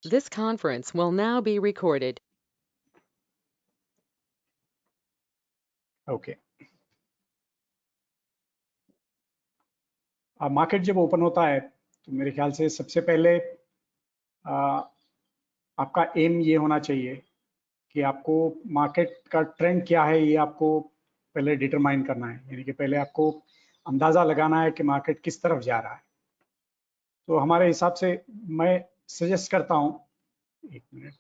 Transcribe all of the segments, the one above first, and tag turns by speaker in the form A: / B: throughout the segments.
A: This conference will now be recorded.
B: Okay. Market जब open होता है तो मेरे ख्याल से सबसे पहले आपका एम ये होना चाहिए कि आपको मार्केट का ट्रेंड क्या है ये आपको पहले डिटरमाइन करना है, यानी कि पहले आपको अंदाजा लगाना है कि मार्केट किस तरफ जा रहा है। तो हमारे हिसाब से मैं सजेस्ट करता हूँ, एक मिनट,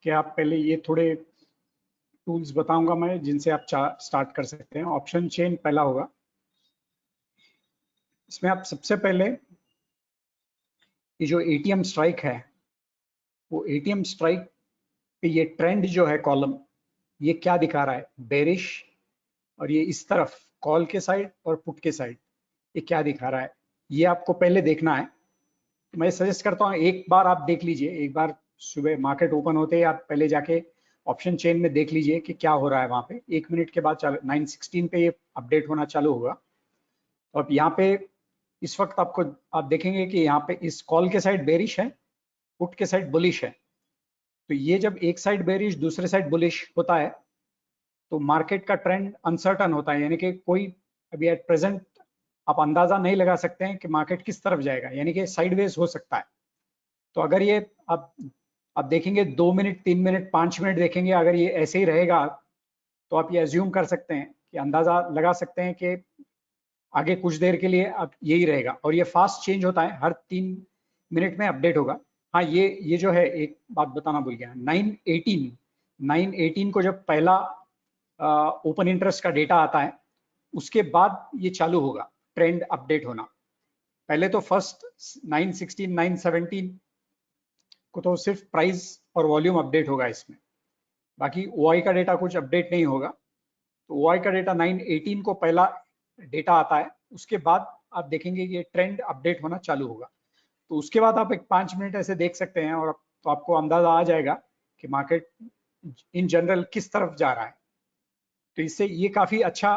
B: कि आप पहले ये थोड़े टूल्स बताऊंगा मैं जिनसे आप स्टार्ट कर सकते हैं। ऑप्शन चेन पहला होगा। इसमें आप सबसे पहले ये जो एटीएम स्ट्राइक है, वो एटीएम स्ट्राइक पे ये ट्रेंड जो है कॉलम, ये क्या दिखा रहा है, बेरिश, और ये इस तरफ कॉल के साइड और पुट के साइड ये क्या दिखा रहा है, ये आपको पहले देखना है। तो मैं सजेस्ट करता हूँ एक बार आप देख लीजिए, एक बार सुबह मार्केट ओपन होते ही आप पहले जाके ऑप्शन चेन में देख लीजिए कि क्या हो रहा है वहां पे। 1 मिनट के बाद 9:16 पे ये अपडेट होना चालू होगा। तो अब यहाँ पे इस वक्त आपको आप देखेंगे कि यहाँ पे इस कॉल के साइड बेरिश है, पुट के साइड बुलिश है। तो ये जब एक साइड बेरिश दूसरे साइड बुलिश होता है तो मार्केट का ट्रेंड अनसर्टन होता है, यानी कि कोई अभी एट प्रेजेंट आप अंदाजा नहीं लगा सकते हैं कि मार्केट किस तरफ जाएगा, यानी कि साइडवेज हो सकता है। तो अगर ये आप देखेंगे 2 मिनट 3 मिनट 5 मिनट देखेंगे, अगर ये ऐसे ही रहेगा तो आप ये एज्यूम कर सकते हैं कि अंदाजा लगा सकते हैं कि आगे कुछ देर के लिए अब यही रहेगा। और ये फास्ट चेंज होता है, हर 3 मिनट में अपडेट होगा। हाँ, ये जो है एक बात बताना भूल गया, 9:18 को जब पहला ओपन इंटरेस्ट का डेटा आता है उसके बाद ये चालू होगा ट्रेंड अपडेट होना। पहले तो फर्स्ट 9:16 9:17 को तो सिर्फ प्राइस और वॉल्यूम अपडेट होगा इसमें, बाकी ओआई का डेटा कुछ अपडेट नहीं होगा। तो ओआई का डेटा 9:18 को पहला डेटा आता है, उसके बाद आप देखेंगे कि ये ट्रेंड अपडेट होना चालू होगा। तो उसके बाद आप एक 5 मिनट ऐसे देख सकते हैं और तो आपको अंदाजा आ जाएगा कि मार्केट इन जनरल किस तरफ जा रहा है। तो इससे ये काफी अच्छा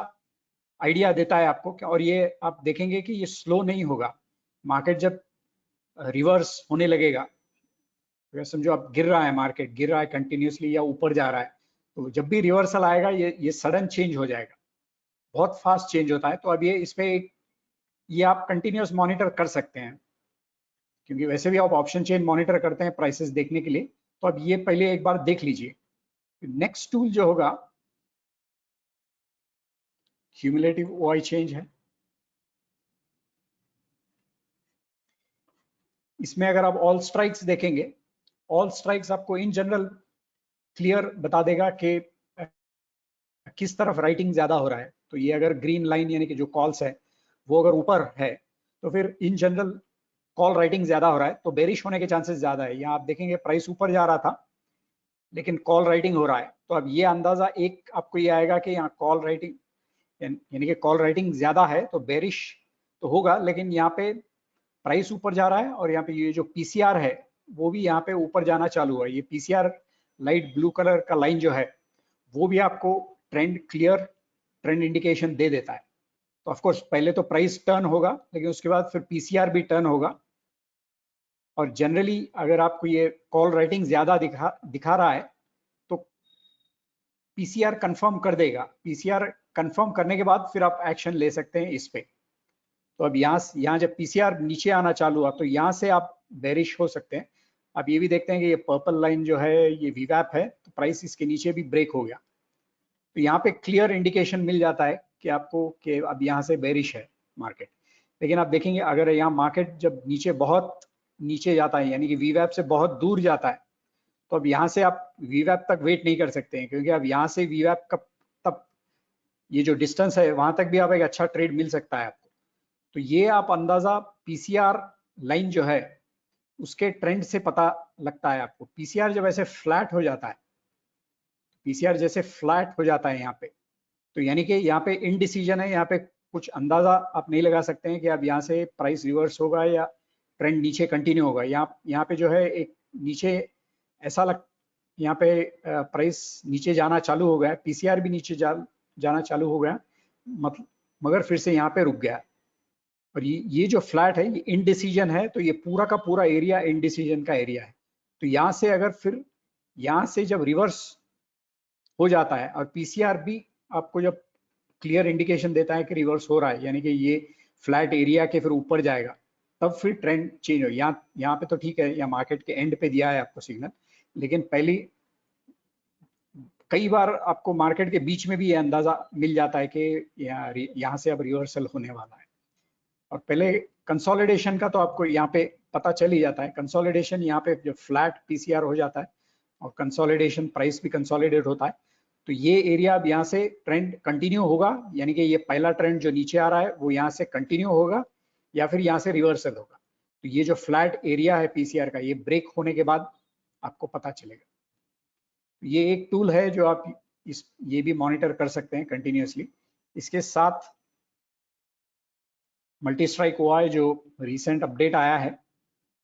B: आइडिया देता है आपको और ये आप देखेंगे कि ये स्लो नहीं होगा। मार्केट जब रिवर्स होने लगेगा, अगर समझो आप गिर रहा है, मार्केट गिर रहा है कंटिन्यूसली या ऊपर जा रहा है, तो जब भी रिवर्सल आएगा ये सडन चेंज हो जाएगा, बहुत फास्ट चेंज होता है। तो अब ये इसमें ये आप कंटिन्यूस मॉनिटर कर सकते हैं, क्योंकि वैसे भी आप ऑप्शन चेन मॉनिटर करते हैं प्राइसेस देखने के लिए। तो अब ये पहले एक बार देख लीजिए। नेक्स्ट टूल जो होगा क्यूमुलेटिव ओआई चेंज है। इसमें अगर आप ऑल स्ट्राइक्स देखेंगे, ऑल स्ट्राइक्स आपको इन जनरल क्लियर बता देगा कि किस तरफ राइटिंग ज्यादा हो रहा है। तो ये अगर ग्रीन लाइन यानी कि जो कॉल्स है वो अगर ऊपर है तो फिर इन जनरल कॉल राइटिंग ज्यादा हो रहा है, तो बेरिश होने के चांसेस ज्यादा है। यहाँ आप देखेंगे प्राइस ऊपर जा रहा था लेकिन कॉल राइटिंग हो रहा है। तो अब ये अंदाजा एक आपको ये आएगा कि यहाँ कॉल राइटिंग यानी कि कॉल राइटिंग ज्यादा है तो बेरिश तो होगा, लेकिन यहाँ पे प्राइस ऊपर जा रहा है और यहाँ पे ये जो पीसीआर है वो भी यहाँ पे ऊपर जाना चालू हुआ है। ये पीसीआर लाइट ब्लू कलर का लाइन जो है वो भी आपको ट्रेंड क्लियर ट्रेंड इंडिकेशन दे देता है। तो ऑफ कोर्स पहले तो प्राइस टर्न होगा लेकिन उसके बाद फिर पीसीआर भी टर्न होगा। और जनरली अगर आपको ये कॉल राइटिंग ज्यादा दिखा रहा है तो पीसीआर कंफर्म कर देगा। पीसीआर कंफर्म करने के बाद फिर आप एक्शन ले सकते हैं इस पे। तो अब यहाँ जब पीसीआर नीचे आना चालू हुआ तो यहाँ से आप बेरिश हो सकते हैं। आप ये भी देखते हैं कि ये पर्पल लाइन जो है ये वीवैप है, तो प्राइस इसके नीचे भी ब्रेक हो गया। तो यहाँ पे क्लियर इंडिकेशन मिल जाता है कि आपको कि अब यहाँ से बेरिश है मार्केट। लेकिन आप देखेंगे अगर यहाँ मार्केट जब नीचे बहुत नीचे जाता है यानी कि वीवैप से बहुत दूर जाता है तो अब यहाँ से आप वीवैप तक वेट नहीं कर सकते हैं, क्योंकि अब यहाँ से वीवैप का तब ये जो डिस्टेंस है वहां तक भी आप एक अच्छा ट्रेड मिल सकता है आपको। तो ये आप अंदाजा पीसीआर लाइन जो है उसके ट्रेंड से पता लगता है आपको। पीसीआर जब ऐसे फ्लैट हो जाता है, पीसीआर जैसे फ्लैट हो जाता है यहाँ पे, तो यानी कि यहाँ पे इनडिसीजन है, यहाँ पे कुछ अंदाजा आप नहीं लगा सकते हैं कि अब यहाँ से प्राइस रिवर्स होगा या ट्रेंड नीचे कंटिन्यू होगा। यहाँ पे जो है एक नीचे ऐसा यहाँ पे प्राइस नीचे जाना चालू हो गया, पीसीआर भी नीचे जाना चालू हो गया, मतलब मगर फिर से यहाँ पे रुक गया। और ये जो फ्लैट है ये इनडिसीजन है, तो ये पूरा का पूरा एरिया इनडिसीजन का एरिया है। तो यहाँ से अगर फिर यहाँ से जब रिवर्स हो जाता है और पीसीआर भी आपको जब क्लियर इंडिकेशन देता है कि रिवर्स हो रहा है, यानी कि ये फ्लैट एरिया के फिर ऊपर जाएगा, तब फिर ट्रेंड चेंज हो। यहाँ पे तो ठीक है, या मार्केट के एंड पे दिया है आपको सिग्नल, लेकिन पहली कई बार आपको मार्केट के बीच में भी ये अंदाजा मिल जाता है कि यहाँ से अब रिवर्सल होने वाला है। और पहले कंसोलिडेशन का तो आपको यहाँ पे पता चल ही जाता है। कंसोलिडेशन यहाँ पे जो फ्लैट पीसीआर हो जाता है और कंसोलिडेशन प्राइस भी कंसोलिडेट होता है, तो ये एरिया अब यहाँ से ट्रेंड कंटिन्यू होगा, यानी कि ये पहला ट्रेंड जो नीचे आ रहा है वो यहाँ से कंटिन्यू होगा या फिर यहाँ से रिवर्सल होगा। तो ये जो फ्लैट एरिया है पीसीआर का, ये ब्रेक होने के बाद आपको पता चलेगा। ये एक टूल है जो आप ये भी मॉनिटर कर सकते हैं कंटिन्यूअसली। इसके साथ मल्टी स्ट्राइक ओआई जो रिसेंट अपडेट आया है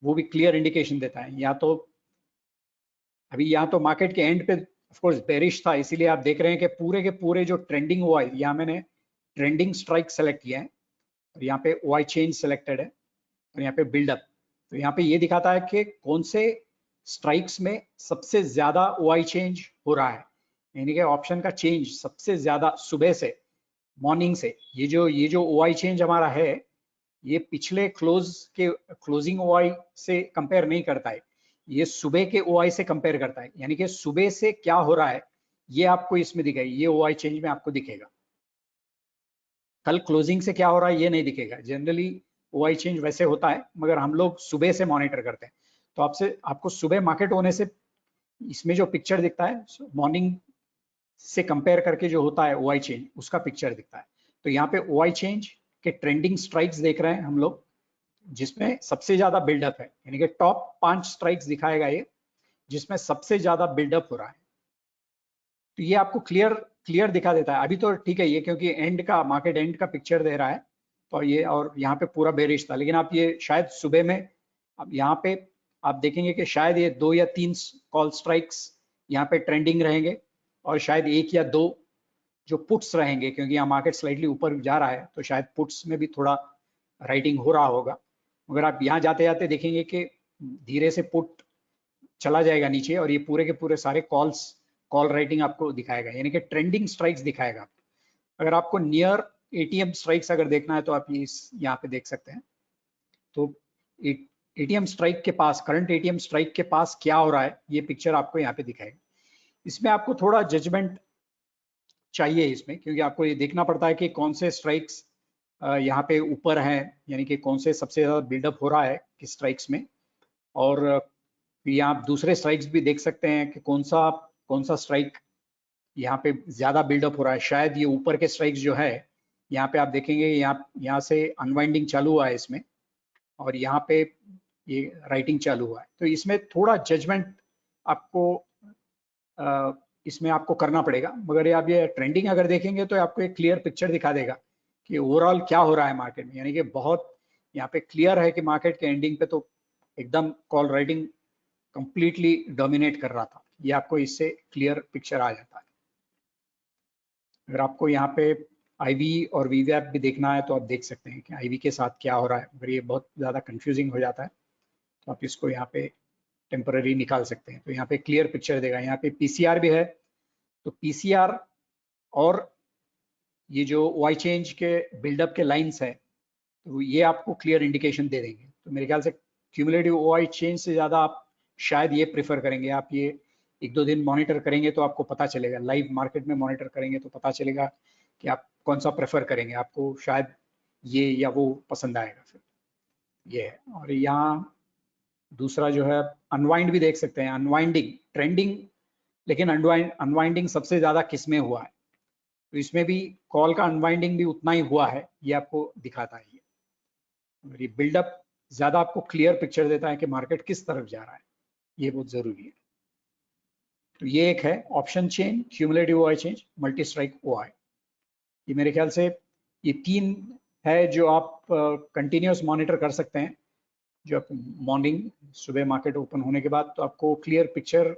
B: वो भी क्लियर इंडिकेशन देता है। या तो अभी यहाँ तो मार्केट के एंड पे ऑफ कोर्स बेरिश था, इसीलिए आप देख रहे हैं कि पूरे के पूरे जो ट्रेंडिंग ओआई, यहाँ मैंने ट्रेंडिंग स्ट्राइक सेलेक्ट किया है और यहाँ पे ओआई चेंज सेलेक्टेड है और यहाँ पे बिल्डअप। तो यहाँ पे ये दिखाता है कि कौन से स्ट्राइक्स में सबसे ज्यादा ओआई चेंज हो रहा है, यानी कि ऑप्शन का चेंज सबसे ज्यादा सुबह से, मॉर्निंग से। ये जो ओआई चेंज हमारा है, ये पिछले क्लोजिंग ओआई से कंपेयर नहीं करता है, ये सुबह के ओआई से कंपेयर करता है। यानी कि सुबह से क्या हो रहा है ये आपको इसमें दिखेगा, ये ओआई चेंज में आपको दिखेगा। कल क्लोजिंग से क्या हो रहा है ये नहीं दिखेगा। जनरली ओआई चेंज वैसे होता है, मगर हम लोग सुबह से मॉनिटर करते हैं। तो आपको सुबह मार्केट होने से इसमें जो पिक्चर दिखता है मॉर्निंग से कंपेयर करके जो होता है ओआई चेंज, उसका पिक्चर दिखता है। तो यहाँ पे ओआई चेंज के ट्रेंडिंग स्ट्राइक्स देख रहे हैं हम लोग, जिसमें सबसे ज्यादा बिल्डअप है, यानी कि टॉप 5 स्ट्राइक्स दिखाएगा ये, जिसमें सबसे ज्यादा बिल्डअप हो रहा है। तो ये आपको क्लियर दिखा देता है। अभी तो ठीक है ये, क्योंकि एंड का मार्केट एंड का पिक्चर दे रहा है, तो ये, और यहाँ पे पूरा बेरिश था। लेकिन आप ये शायद सुबह में, अब यहाँ पे आप देखेंगे कि शायद ये 2 या 3 कॉल स्ट्राइक्स यहाँ पे ट्रेंडिंग रहेंगे और शायद 1 या 2 जो पुट्स रहेंगे, क्योंकि यहाँ मार्केट स्लाइटली ऊपर जा रहा है तो शायद पुट्स में भी थोड़ा राइटिंग हो रहा होगा। मगर आप यहाँ जाते जाते देखेंगे कि धीरे से पुट चला जाएगा नीचे और ये पूरे के पूरे सारे कॉल राइटिंग आपको दिखाएगा, यानी कि ट्रेंडिंग स्ट्राइक्स दिखाएगा। अगर आपको नियर एटीएम स्ट्राइक्स अगर देखना है तो आप ये यहाँ पे देख सकते हैं। तो एटीएम स्ट्राइक के पास, करंट एटीएम स्ट्राइक के पास क्या हो रहा है ये पिक्चर आपको यहाँ पे दिखाएगा। इसमें आपको थोड़ा जजमेंट चाहिए इसमें, क्योंकि आपको ये देखना पड़ता है कि कौन से स्ट्राइक्स यहाँ पे ऊपर हैं, यानी कि कौन से सबसे ज्यादा बिल्डअप हो रहा है किस स्ट्राइक्स में। और यहाँ आप दूसरे स्ट्राइक्स भी देख सकते हैं कि कौन सा स्ट्राइक यहाँ पे ज्यादा बिल्डअप हो रहा है। शायद ये ऊपर के स्ट्राइक्स जो है, यहाँ पे आप देखेंगे यहाँ से अनवाइंडिंग चालू हुआ है इसमें, और यहाँ पे ये राइटिंग चालू हुआ है। तो इसमें थोड़ा जजमेंट आपको इसमें आपको करना पड़ेगा। मगर ये आप ये ट्रेंडिंग अगर देखेंगे तो आपको एक क्लियर पिक्चर दिखा देगा कि ओवरऑल क्या हो रहा है मार्केट में। यानी कि बहुत यहाँ पे क्लियर है कि मार्केट के एंडिंग पे तो एकदम कॉल राइटिंग कंप्लीटली डोमिनेट कर रहा था। ये आपको इससे क्लियर पिक्चर आ जाता है। अगर आपको यहाँ पे आईवी और वीवैप भी देखना है तो आप देख सकते हैं कि आईवी के साथ क्या हो रहा है, मगर ये बहुत ज़्यादा कंफ्यूजिंग हो जाता है, तो आप इसको यहाँ पे टेम्पररी निकाल सकते हैं। तो यहाँ पे क्लियर पिक्चर देगा। यहाँ पे पीसीआर भी है, तो पीसीआर और ये जो वाई चेंज के बिल्डअप के लाइंस है, तो ये आपको क्लियर इंडिकेशन दे देंगे। तो मेरे ख्याल से क्यूमुलेटिव ओआई चेंज से ज़्यादा आप शायद ये प्रेफर करेंगे। आप ये 1-2 दिन मॉनिटर करेंगे तो आपको पता चलेगा, लाइव मार्केट में मॉनिटर करेंगे तो पता चलेगा कि आप कौन सा प्रेफर करेंगे, आपको शायद ये या वो पसंद आएगा। फिर ये है। और यहाँ दूसरा जो है अनवाइंड भी देख सकते हैं, अनवाइंडिंग ट्रेंडिंग, लेकिन अनवाइंडिंग सबसे ज़्यादा किस में हुआ है, तो इसमें भी कॉल का अनवाइंडिंग भी उतना ही हुआ है, ये आपको दिखाता है। ये बिल्डअप ज्यादा आपको क्लियर पिक्चर देता है कि मार्केट किस तरफ जा रहा है, ये बहुत जरूरी है। तो ये एक है option chain, cumulative OI change, multi strike OI. ये मेरे ख्याल से ये 3 है जो आप कंटिन्यूस मॉनिटर कर सकते हैं। जो आप मॉर्निंग सुबह मार्केट ओपन होने के बाद तो आपको क्लियर पिक्चर,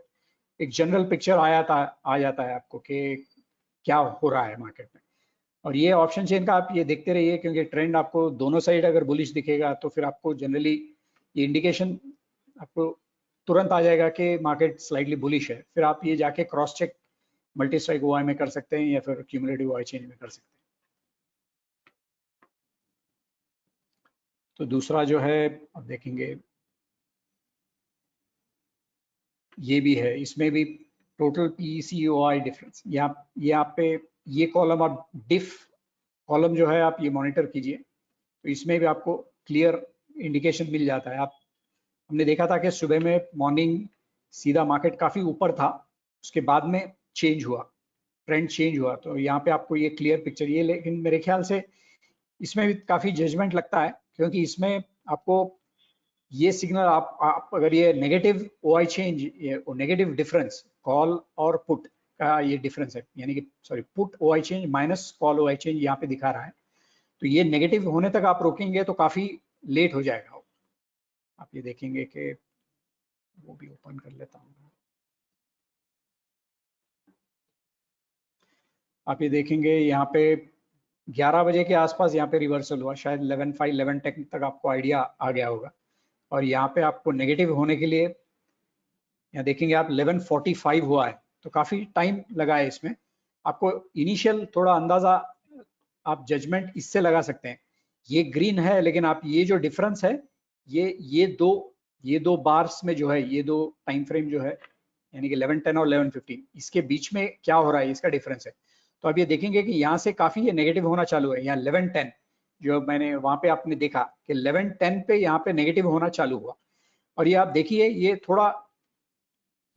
B: एक जनरल पिक्चर आ जाता है आपको कि क्या हो रहा है मार्केट में। और ये ऑप्शन चेन का आप ये देखते रहिए, क्योंकि ट्रेंड आपको दोनों साइड अगर बुलिश दिखेगा तो फिर आपको जनरली ये इंडिकेशन आपको तुरंत आ जाएगा कि मार्केट स्लाइटली बुलिश है। फिर आप ये जाके cross check multi strike OI में कर सकते हैं या फिर क्यूमुलेटिव ओआई चेंज में कर सकते हैं। तो दूसरा जो है आप देखेंगे ये भी है, इसमें भी टोटल पीसीओआई डिफरेंस यहाँ पे ये कॉलम आप डिफ कॉलम जो है आप ये मॉनिटर कीजिए, तो इसमें भी आपको क्लियर इंडिकेशन मिल जाता है। आप हमने देखा था कि सुबह में मॉर्निंग सीधा मार्केट काफी ऊपर था, उसके बाद में चेंज हुआ, ट्रेंड चेंज हुआ, तो यहाँ पे आपको ये क्लियर पिक्चर ये, लेकिन मेरे ख्याल से इसमें भी काफी जजमेंट लगता है, क्योंकि इसमें आपको ये सिग्नल आप अगर ये नेगेटिव ओआई चेंज, ये नेगेटिव डिफरेंस कॉल और पुट का ये डिफरेंस है, यानी कि sorry put OI change minus call OI change यहाँ पे दिखा रहा है, तो ये नेगेटिव होने तक आप रोकेंगे तो काफी लेट हो जाएगा। आप ये देखेंगे कि वो भी ओपन कर लेता हूँ, आप ये देखेंगे यहाँ पे 11 बजे के आसपास यहाँ पे रिवर्सल हुआ, शायद 11:05 11:10 तक आपको आइडिया आ गया होगा। और यहाँ पे आपको नेगेटिव होने के लिए यहाँ देखेंगे आप 11:45 हुआ है, तो काफी टाइम लगा है इसमें। आपको इनिशियल थोड़ा अंदाजा आप जजमेंट इससे लगा सकते हैं, ये ग्रीन है, लेकिन आप ये जो डिफरेंस है ये दो बार्स में जो है, ये दो टाइम फ्रेम जो है यानी कि 11:10 और 11:15 इसके बीच में क्या हो रहा है, इसका डिफरेंस है। तो आप ये देखेंगे कि यहाँ से काफी ये नेगेटिव होना चालू है। यहाँ 11:10 जो मैंने वहां पे आपने देखा कि 11:10 पे यहाँ पे नेगेटिव होना चालू हुआ, और ये आप देखिए ये थोड़ा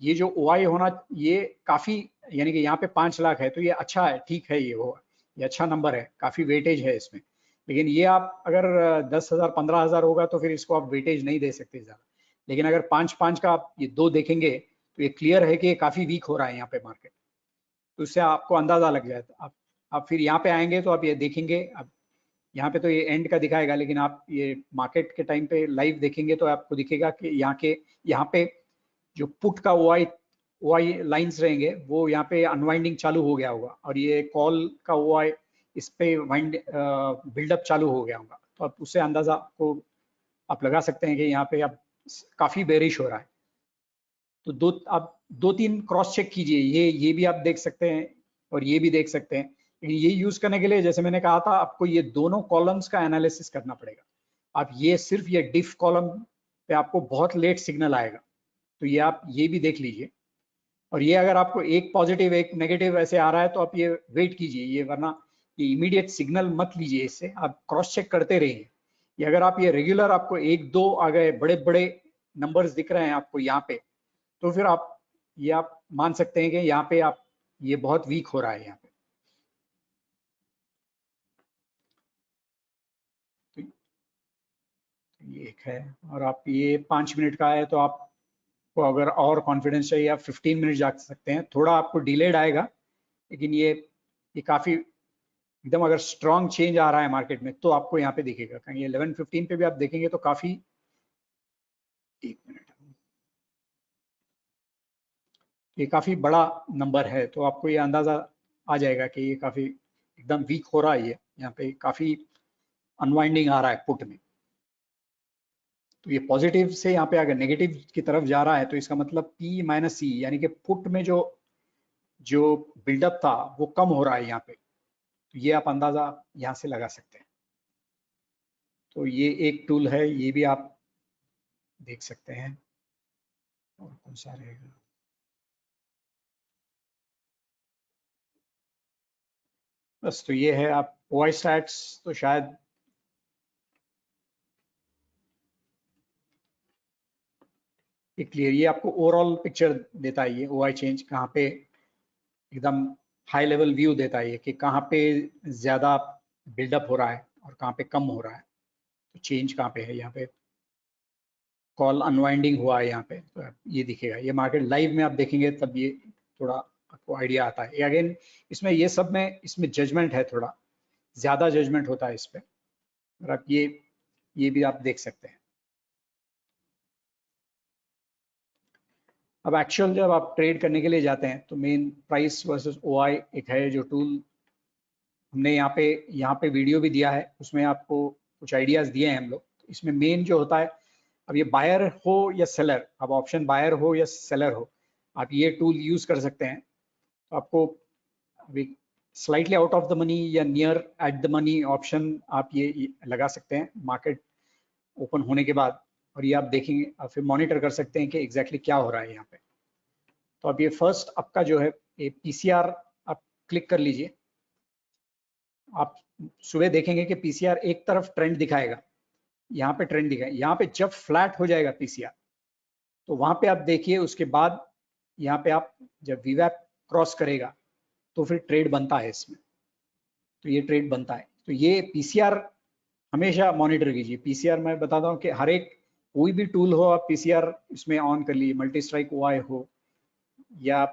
B: ये जो ओआई होना ये काफी, यानी कि यहाँ पे 5 लाख है, तो ये अच्छा है, ठीक है, ये अच्छा नंबर है, काफी वेटेज है इसमें। लेकिन ये आप अगर 10,000 15,000 होगा तो फिर इसको आप वेटेज नहीं दे सकते ज्यादा, लेकिन अगर 5-5 का आप ये दो देखेंगे तो ये क्लियर है कि ये काफी वीक हो रहा है यहाँ पे मार्केट, तो उससे आपको अंदाजा लग जाता। आप फिर यहाँ पे आएंगे तो आप ये देखेंगे, अब यहाँ पे तो ये एंड का दिखाएगा, लेकिन आप ये मार्केट के टाइम पे लाइव देखेंगे तो आपको दिखेगा कि यहाँ पे जो पुट का ओआई ओआई लाइंस रहेंगे वो यहाँ पे अनवाइंडिंग चालू हो गया होगा, और ये कॉल का ओआई इस पे वाइंड बिल्डअप चालू हो गया होगा, तो आप उससे अंदाजा को आप लगा सकते हैं कि यहाँ पे अब काफी बेरिश हो रहा है। तो आप 2-3 क्रॉस चेक कीजिए, ये भी आप देख सकते हैं और ये भी देख सकते हैं, लेकिन ये यूज करने के लिए जैसे मैंने कहा था आपको ये दोनों कॉलम्स का एनालिसिस करना पड़ेगा। आप ये सिर्फ ये डिफ कॉलम पे आपको बहुत लेट सिग्नल आएगा, तो ये आप ये भी देख लीजिए। और ये अगर आपको एक पॉजिटिव एक नेगेटिव ऐसे आ रहा है तो आप ये वेट कीजिए, ये वरना ये इमीडिएट सिग्नल मत लीजिए, इससे आप क्रॉस चेक करते रहिए। ये अगर आप ये रेगुलर आपको 1-2 आ गए बड़े बड़े नंबर्स दिख रहे हैं आपको यहाँ पे, तो फिर आप मान सकते हैं कि यहाँ पे आप ये बहुत वीक हो रहा है यहाँ पे। तो ये एक है, और आप ये 5 मिनट का है, तो आपको अगर और कॉन्फिडेंस चाहिए आप 15 मिनट जा सकते हैं, थोड़ा आपको डिलेड आएगा, लेकिन ये काफी एकदम अगर स्ट्रॉन्ग चेंज आ रहा है मार्केट में तो आपको यहाँ पे दिखेगा। कहीं 11:15 पे भी आप देखेंगे तो काफी, एक मिनट, ये काफी बड़ा नंबर है, तो आपको ये अंदाजा आ जाएगा कि ये काफी एकदम वीक हो रहा है, ये यहाँ पे काफी अनवाइंडिंग आ रहा है पुट में। तो ये पॉजिटिव से यहाँ पे अगर नेगेटिव की तरफ जा रहा है तो इसका मतलब P माइनस C यानी कि पुट में जो जो बिल्डअप था वो कम हो रहा है यहाँ पे, तो ये आप अंदाजा यहाँ से लगा सकते हैं। तो ये एक टूल है, ये भी आप देख सकते हैं। और कौन सा रहेगा, बस तो ये है। आप ओआई स्टैट्स तो शायद क्लियर, ये आपको ओवरऑल पिक्चर देता है, ये ओआई चेंज कहाँ पे एकदम हाई लेवल व्यू देता है कि कहाँ पे ज्यादा बिल्डअप हो रहा है और कहाँ पे कम हो रहा है, तो चेंज कहाँ पे है। यहाँ पे कॉल अनवाइंडिंग हुआ है यहाँ पे, तो ये दिखेगा, ये मार्केट लाइव में आप देखेंगे तब ये थोड़ा आपको आइडिया आता है। अगेन इसमें ये सब में इसमें जजमेंट है, थोड़ा ज्यादा जजमेंट होता है इस पे, और आप ये भी आप देख सकते हैं। अब एक्चुअल जब आप ट्रेड करने के लिए जाते हैं तो मेन प्राइस वर्सेस ओआई एक है जो टूल हमने यहाँ पे वीडियो भी दिया है, उसमें आपको कुछ आइडियाज दिए हैं हम लोग। इसमें मेन जो होता है, अब ये बायर हो या सेलर, अब ऑप्शन बायर हो या सेलर हो, आप ये टूल यूज कर सकते हैं। तो आपको अभी slightly out of the money या near at the money option आप ये लगा सकते हैं मार्केट ओपन होने के बाद, और ये आप देखेंगे, आप फिर मॉनिटर कर सकते हैं कि एग्जैक्टली क्या हो रहा है यहाँ पे। तो अब ये फर्स्ट आपका जो है ये पीसीआर आप क्लिक कर लीजिए। आप सुबह देखेंगे कि पीसीआर एक तरफ ट्रेंड दिखाएगा, यहाँ पे ट्रेंड दिखाएगा, यहाँ पे जब फ्लैट हो जाएगा पीसीआर तो वहां पे आप देखिए, उसके बाद यहाँ पे आप जब वीवैप क्रॉस करेगा तो फिर ट्रेड बनता है इसमें, तो ये ट्रेड बनता है। तो ये पीसीआर हमेशा मॉनिटर कीजिए। पीसीआर मैं बताता हूँ कि हर एक कोई भी टूल हो, आप पीसीआर इसमें ऑन कर लीजिए, मल्टी स्ट्राइक ओआई हो या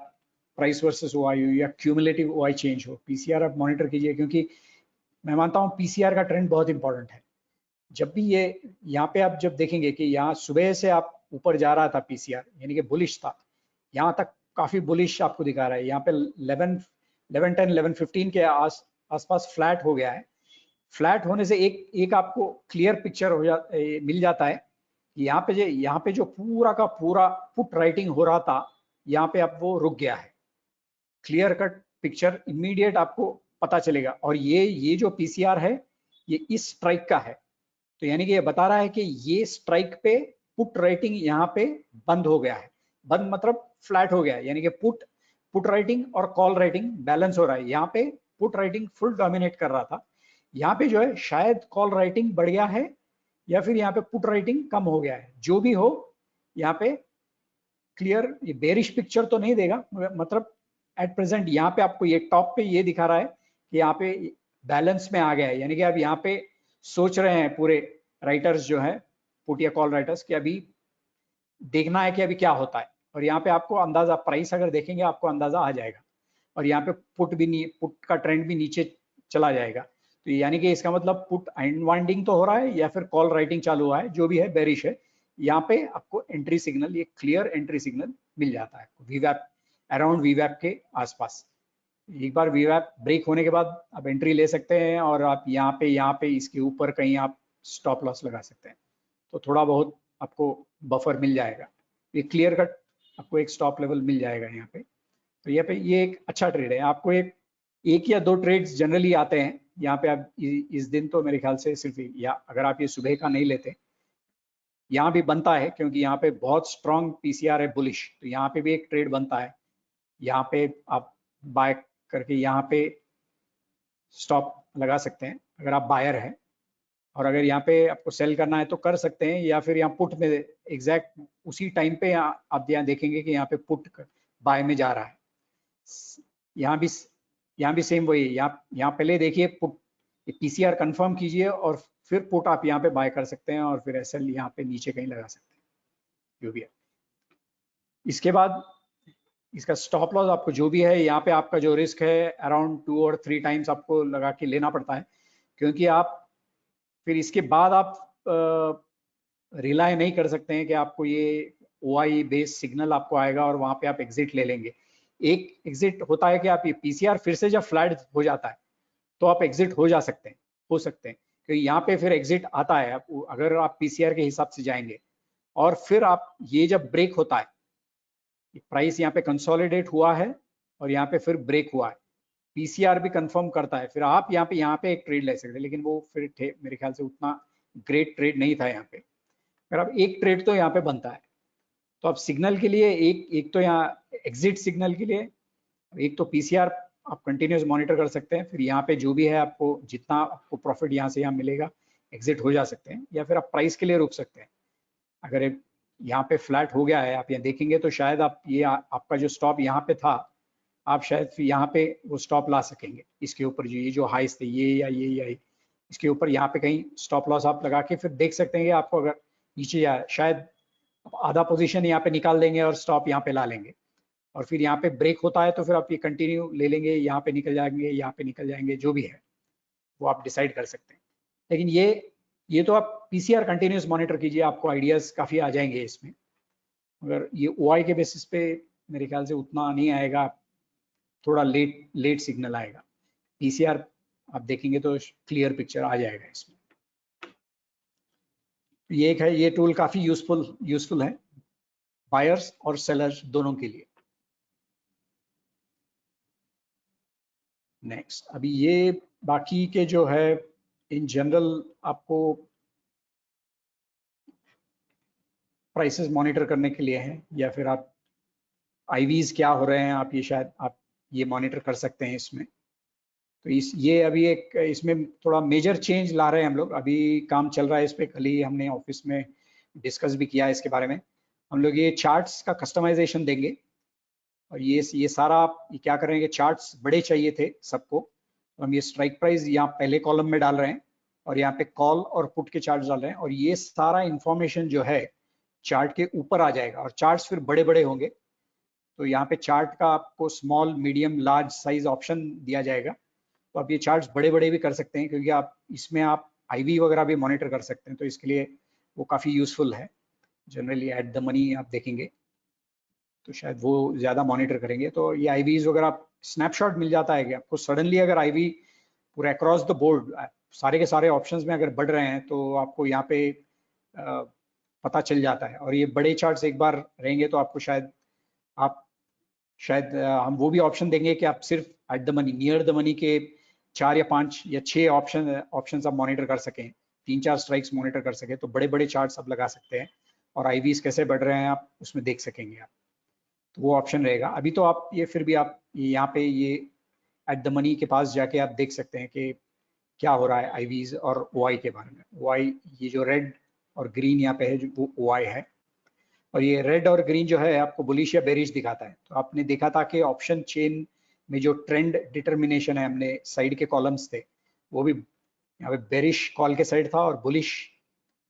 B: प्राइस वर्सेस ओआई हो या क्यूमुलेटिव ओआई चेंज हो, पीसीआर आप मॉनिटर कीजिए, क्योंकि मैं मानता हूँ पीसीआर का ट्रेंड बहुत इंपॉर्टेंट है। जब भी ये यहाँ पे आप जब देखेंगे कि यहाँ सुबह से आप ऊपर जा रहा था पीसीआर, यानी कि बुलिश था, यहाँ तक काफी बुलिश आपको दिखा रहा है। यहाँ पे 11:10 11:15 के आसपास फ्लैट हो गया है। फ्लैट होने से एक आपको क्लियर पिक्चर मिल जाता है कि यहाँ पे जो पूरा का पूरा पुट राइटिंग हो रहा था, यहाँ पे अब वो रुक गया है। क्लियर कट पिक्चर इमीडिएट आपको पता चलेगा। और ये जो पीसीआर है ये इस स्ट्राइक का है, तो यानी कि ये बता रहा है कि ये स्ट्राइक पे पुट राइटिंग यहाँ पे बंद हो गया है। बंद मतलब फ्लैट हो गया है, यानी कि पुट राइटिंग और कॉल राइटिंग बैलेंस हो रहा है। यहाँ पे पुट राइटिंग फुल डोमिनेट कर रहा था, यहाँ पे जो है शायद कॉल राइटिंग बढ़ गया है या फिर यहाँ पे पुट राइटिंग कम हो गया है। जो भी हो, यहाँ पे क्लियर ये बेरिश पिक्चर तो नहीं देगा, मतलब एट प्रेजेंट यहाँ पे आपको ये टॉप पे ये दिखा रहा है कि यहाँ पे बैलेंस में आ गया है। यानी कि अब यहाँ पे सोच रहे हैं पूरे राइटर्स जो है, पुट या कॉल राइटर्स, कि अभी देखना है कि अभी क्या होता है। और यहाँ पे आपको अंदाजा, प्राइस अगर देखेंगे आपको अंदाजा आ जाएगा। और यहाँ पे पुट का ट्रेंड भी नीचे चला जाएगा। तो यानी कि इसका मतलब पुट अनवाइंडिंग तो हो रहा है या फिर कॉल राइटिंग चालू हुआ है, जो भी है बेरिश है। यहाँ पे आपको एंट्री सिग्नल, ये क्लियर एंट्री सिग्नल मिल जाता है वीवैप, अराउंड वीवैप के आसपास। एक बार वीवैप ब्रेक होने के बाद आप एंट्री ले सकते हैं, और आप यहाँ पे इसके ऊपर कहीं आप स्टॉप लॉस लगा सकते हैं, तो थोड़ा बहुत आपको बफर मिल जाएगा। ये क्लियर कट आपको एक स्टॉप लेवल मिल जाएगा यहाँ पे। तो यहाँ पे ये एक अच्छा ट्रेड है। आपको एक या दो ट्रेड्स जनरली आते हैं यहाँ पे। आप इस दिन तो मेरे ख्याल से सिर्फ, या अगर आप ये सुबह का नहीं लेते, यहाँ भी बनता है, क्योंकि यहाँ पे बहुत स्ट्रॉन्ग पीसीआर है बुलिश, तो यहाँ पे भी एक ट्रेड बनता है। यहाँ पे आप बाय करके यहाँ पे स्टॉप लगा सकते हैं अगर आप बायर हैं, और अगर यहाँ पे आपको सेल करना है तो कर सकते हैं, या फिर यहाँ पुट में एग्जैक्ट उसी टाइम पे आप यहाँ देखेंगे कि यहाँ पे पुट बाय में जा रहा है। यहाँ भी सेम वही, यहाँ पहले देखिए पुट पीसीआर कंफर्म कीजिए और फिर पुट आप यहाँ पे बाय कर सकते हैं, और फिर एसएल यहाँ पे नीचे कहीं लगा सकते हैं, जो भी है। इसके बाद इसका स्टॉप लॉस आपको जो भी है, यहाँ पे आपका जो रिस्क है अराउंड 2 और 3 टाइम्स आपको लगा के लेना पड़ता है, क्योंकि आप फिर इसके बाद आप रिलाय नहीं कर सकते हैं कि आपको ये ओआई बेस्ड सिग्नल आपको आएगा और वहां पे आप एग्जिट ले लेंगे। एक एग्जिट होता है कि आप ये पीसीआर फिर से जब फ्लैट हो जाता है तो आप एग्जिट हो सकते हैं, क्योंकि यहाँ पे फिर एग्जिट आता है अगर आप पीसीआर के हिसाब से जाएंगे। और फिर आप ये जब ब्रेक होता है, प्राइस यहाँ पे कंसोलिडेट हुआ है और यहाँ पे फिर ब्रेक हुआ है, पीसीआर भी कंफर्म करता है, फिर आप यहाँ पे एक ट्रेड ले सकते हैं। लेकिन वो फिर मेरे ख्याल से उतना ग्रेट ट्रेड नहीं था यहाँ पे। अगर आप एक ट्रेड तो यहाँ पे बनता है, तो आप सिग्नल के लिए एक तो यहाँ एग्जिट सिग्नल के लिए, एक तो पीसीआर आप कंटिन्यूस मॉनिटर कर सकते हैं, फिर यहाँ पे जो भी है आपको जितना आपको प्रॉफिट यहाँ से यहाँ मिलेगा एग्जिट हो जा सकते हैं, या फिर आप प्राइस के लिए रुक सकते हैं। अगर यहाँ पे फ्लैट हो गया है, आप यहाँ देखेंगे तो शायद आप ये आपका जो स्टॉप यहाँ पे था, आप शायद फिर यहाँ पे वो स्टॉप ला सकेंगे इसके ऊपर, जो ये जो हाइस थे ये या इसके ऊपर यहाँ पे कहीं स्टॉप लॉस आप लगा के फिर देख सकते हैं कि आपको अगर नीचे जाए, शायद आधा पोजीशन यहाँ पे निकाल देंगे और स्टॉप यहाँ पे ला लेंगे, और फिर यहाँ पे ब्रेक होता है तो फिर आप ये कंटिन्यू ले लेंगे, यहाँ पे निकल जाएंगे, यहाँ पे निकल जाएंगे, जो भी है वो आप डिसाइड कर सकते हैं। लेकिन ये तो आप पीसीआर कंटिन्यूस मॉनिटर कीजिए, आपको आइडियाज काफी आ जाएंगे इसमें। अगर ये ओआई के बेसिस पे मेरे ख्याल से उतना नहीं आएगा, थोड़ा लेट सिग्नल आएगा। पीसीआर आप देखेंगे तो क्लियर पिक्चर आ जाएगा इसमें। ये एक है, ये टूल काफी यूजफुल है बायर्स और सेलर्स दोनों के लिए। नेक्स्ट, अभी ये बाकी के जो है इन जनरल आपको प्राइसेस मॉनिटर करने के लिए हैं, या फिर आप आईवीज क्या हो रहे हैं आप ये शायद आप ये मॉनिटर कर सकते हैं इसमें। तो ये अभी एक इसमें थोड़ा मेजर चेंज ला रहे हैं हम लोग, अभी काम चल रहा है इस पे, कल ही हमने ऑफिस में डिस्कस भी किया है इसके बारे में। हम लोग ये चार्ट्स का कस्टमाइजेशन देंगे, और ये सारा आप ये क्या करेंगे, चार्ट्स बड़े चाहिए थे सबको, तो हम ये स्ट्राइक प्राइस यहाँ पहले कॉलम में डाल रहे हैं, और यहाँ पे कॉल और पुट के चार्ट्स डाल रहे हैं, और ये सारा इंफॉर्मेशन जो है चार्ट के ऊपर आ जाएगा, और चार्ट्स फिर बड़े बड़े होंगे। तो यहाँ पे चार्ट का आपको small medium large size option दिया जाएगा, तो आप ये चार्ट्स बड़े बड़े भी कर सकते हैं, क्योंकि आप इसमें आप आईवी वगैरह भी मॉनिटर कर सकते हैं, तो इसके लिए वो काफ़ी यूजफुल है। जनरली एट द मनी आप देखेंगे तो शायद वो ज़्यादा मॉनिटर करेंगे, तो ये आईवीज वगैरह आप स्नैपशॉट मिल जाता है कि आपको सडनली अगर आईवी पूरा अक्रॉस द बोर्ड सारे के सारे ऑप्शंस में अगर बढ़ रहे हैं तो आपको यहाँ पे पता चल जाता है। और ये बड़े चार्ट्स एक बार रहेंगे तो आपको शायद हम वो भी ऑप्शन देंगे कि आप सिर्फ eight the money near the money के 4 या 5 या 6 ऑप्शन आप मॉनिटर कर सकें, 3-4 स्ट्राइक्स मॉनिटर कर सकें, तो बड़े बड़े चार्ट्स आप लगा सकते हैं, और आईवीज कैसे बढ़ रहे हैं आप उसमें देख सकेंगे आप, तो वो ऑप्शन रहेगा। अभी तो आप ये फिर भी आप यहाँ पे ये एट द मनी के पास जाके आप देख सकते हैं कि क्या हो रहा है आईवीज और ओआई के बारे में। ओआई ये जो रेड और ग्रीन यहाँ पे है जो वो ओआई है, और ये रेड और ग्रीन जो है आपको बुलिश या बेरिश दिखाता है। तो आपने देखा था कि ऑप्शन चेन में जो ट्रेंड डिटर्मिनेशन है, हमने साइड के कॉलम्स थे वो भी यहाँ पे बेरिश कॉल के साइड था और बुलिश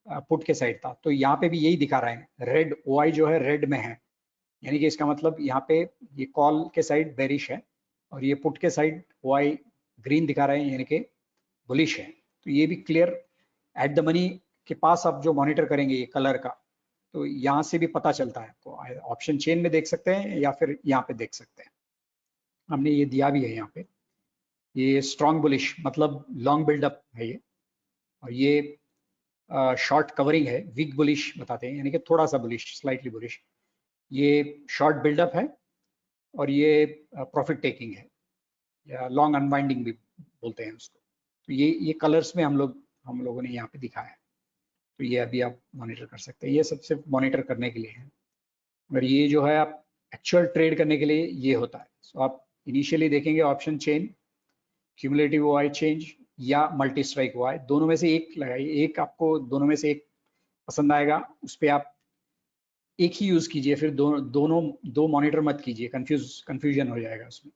B: पुट के साइड था, तो यहाँ पे भी यही दिखा रहा है, रेड ओआई जो है रेड में है, यानी कि इसका मतलब यहाँ पे ये कॉल के साइड बेरिश है, और ये पुट के साइड ओआई ग्रीन दिखा रहे हैं, यानी कि बुलिश है। तो ये भी क्लियर एट द मनी के पास आप जो मॉनिटर करेंगे ये कलर का, तो यहाँ से भी पता चलता है आपको, ऑप्शन चेन में देख सकते हैं या फिर यहाँ पे देख सकते हैं, हमने ये दिया भी है यहाँ पे। ये स्ट्रॉन्ग बुलिश मतलब लॉन्ग बिल्डअप है ये, और ये शॉर्ट कवरिंग है, वीक बुलिश बताते हैं, यानी कि थोड़ा सा बुलिश, स्लाइटली बुलिश। ये शॉर्ट बिल्डअप है, और ये प्रॉफिट टेकिंग है, या लॉन्ग अनवाइंडिंग भी बोलते हैं उसको। तो ये कलर्स में हम लोगों ने यहाँ पे दिखाया है, तो ये अभी आप मॉनिटर कर सकते हैं। ये सब सिर्फ मॉनिटर करने के लिए है, और ये जो है आप एक्चुअल ट्रेड करने के लिए ये होता है। सो आप इनिशियली देखेंगे option chain, cumulative OI change या मल्टी स्ट्राइक ओआई, दोनों में से एक लगाइए, एक आपको दोनों में से एक पसंद आएगा उस पर आप एक ही यूज कीजिए, फिर दो मॉनिटर मत कीजिए, कंफ्यूजन हो जाएगा उसमें।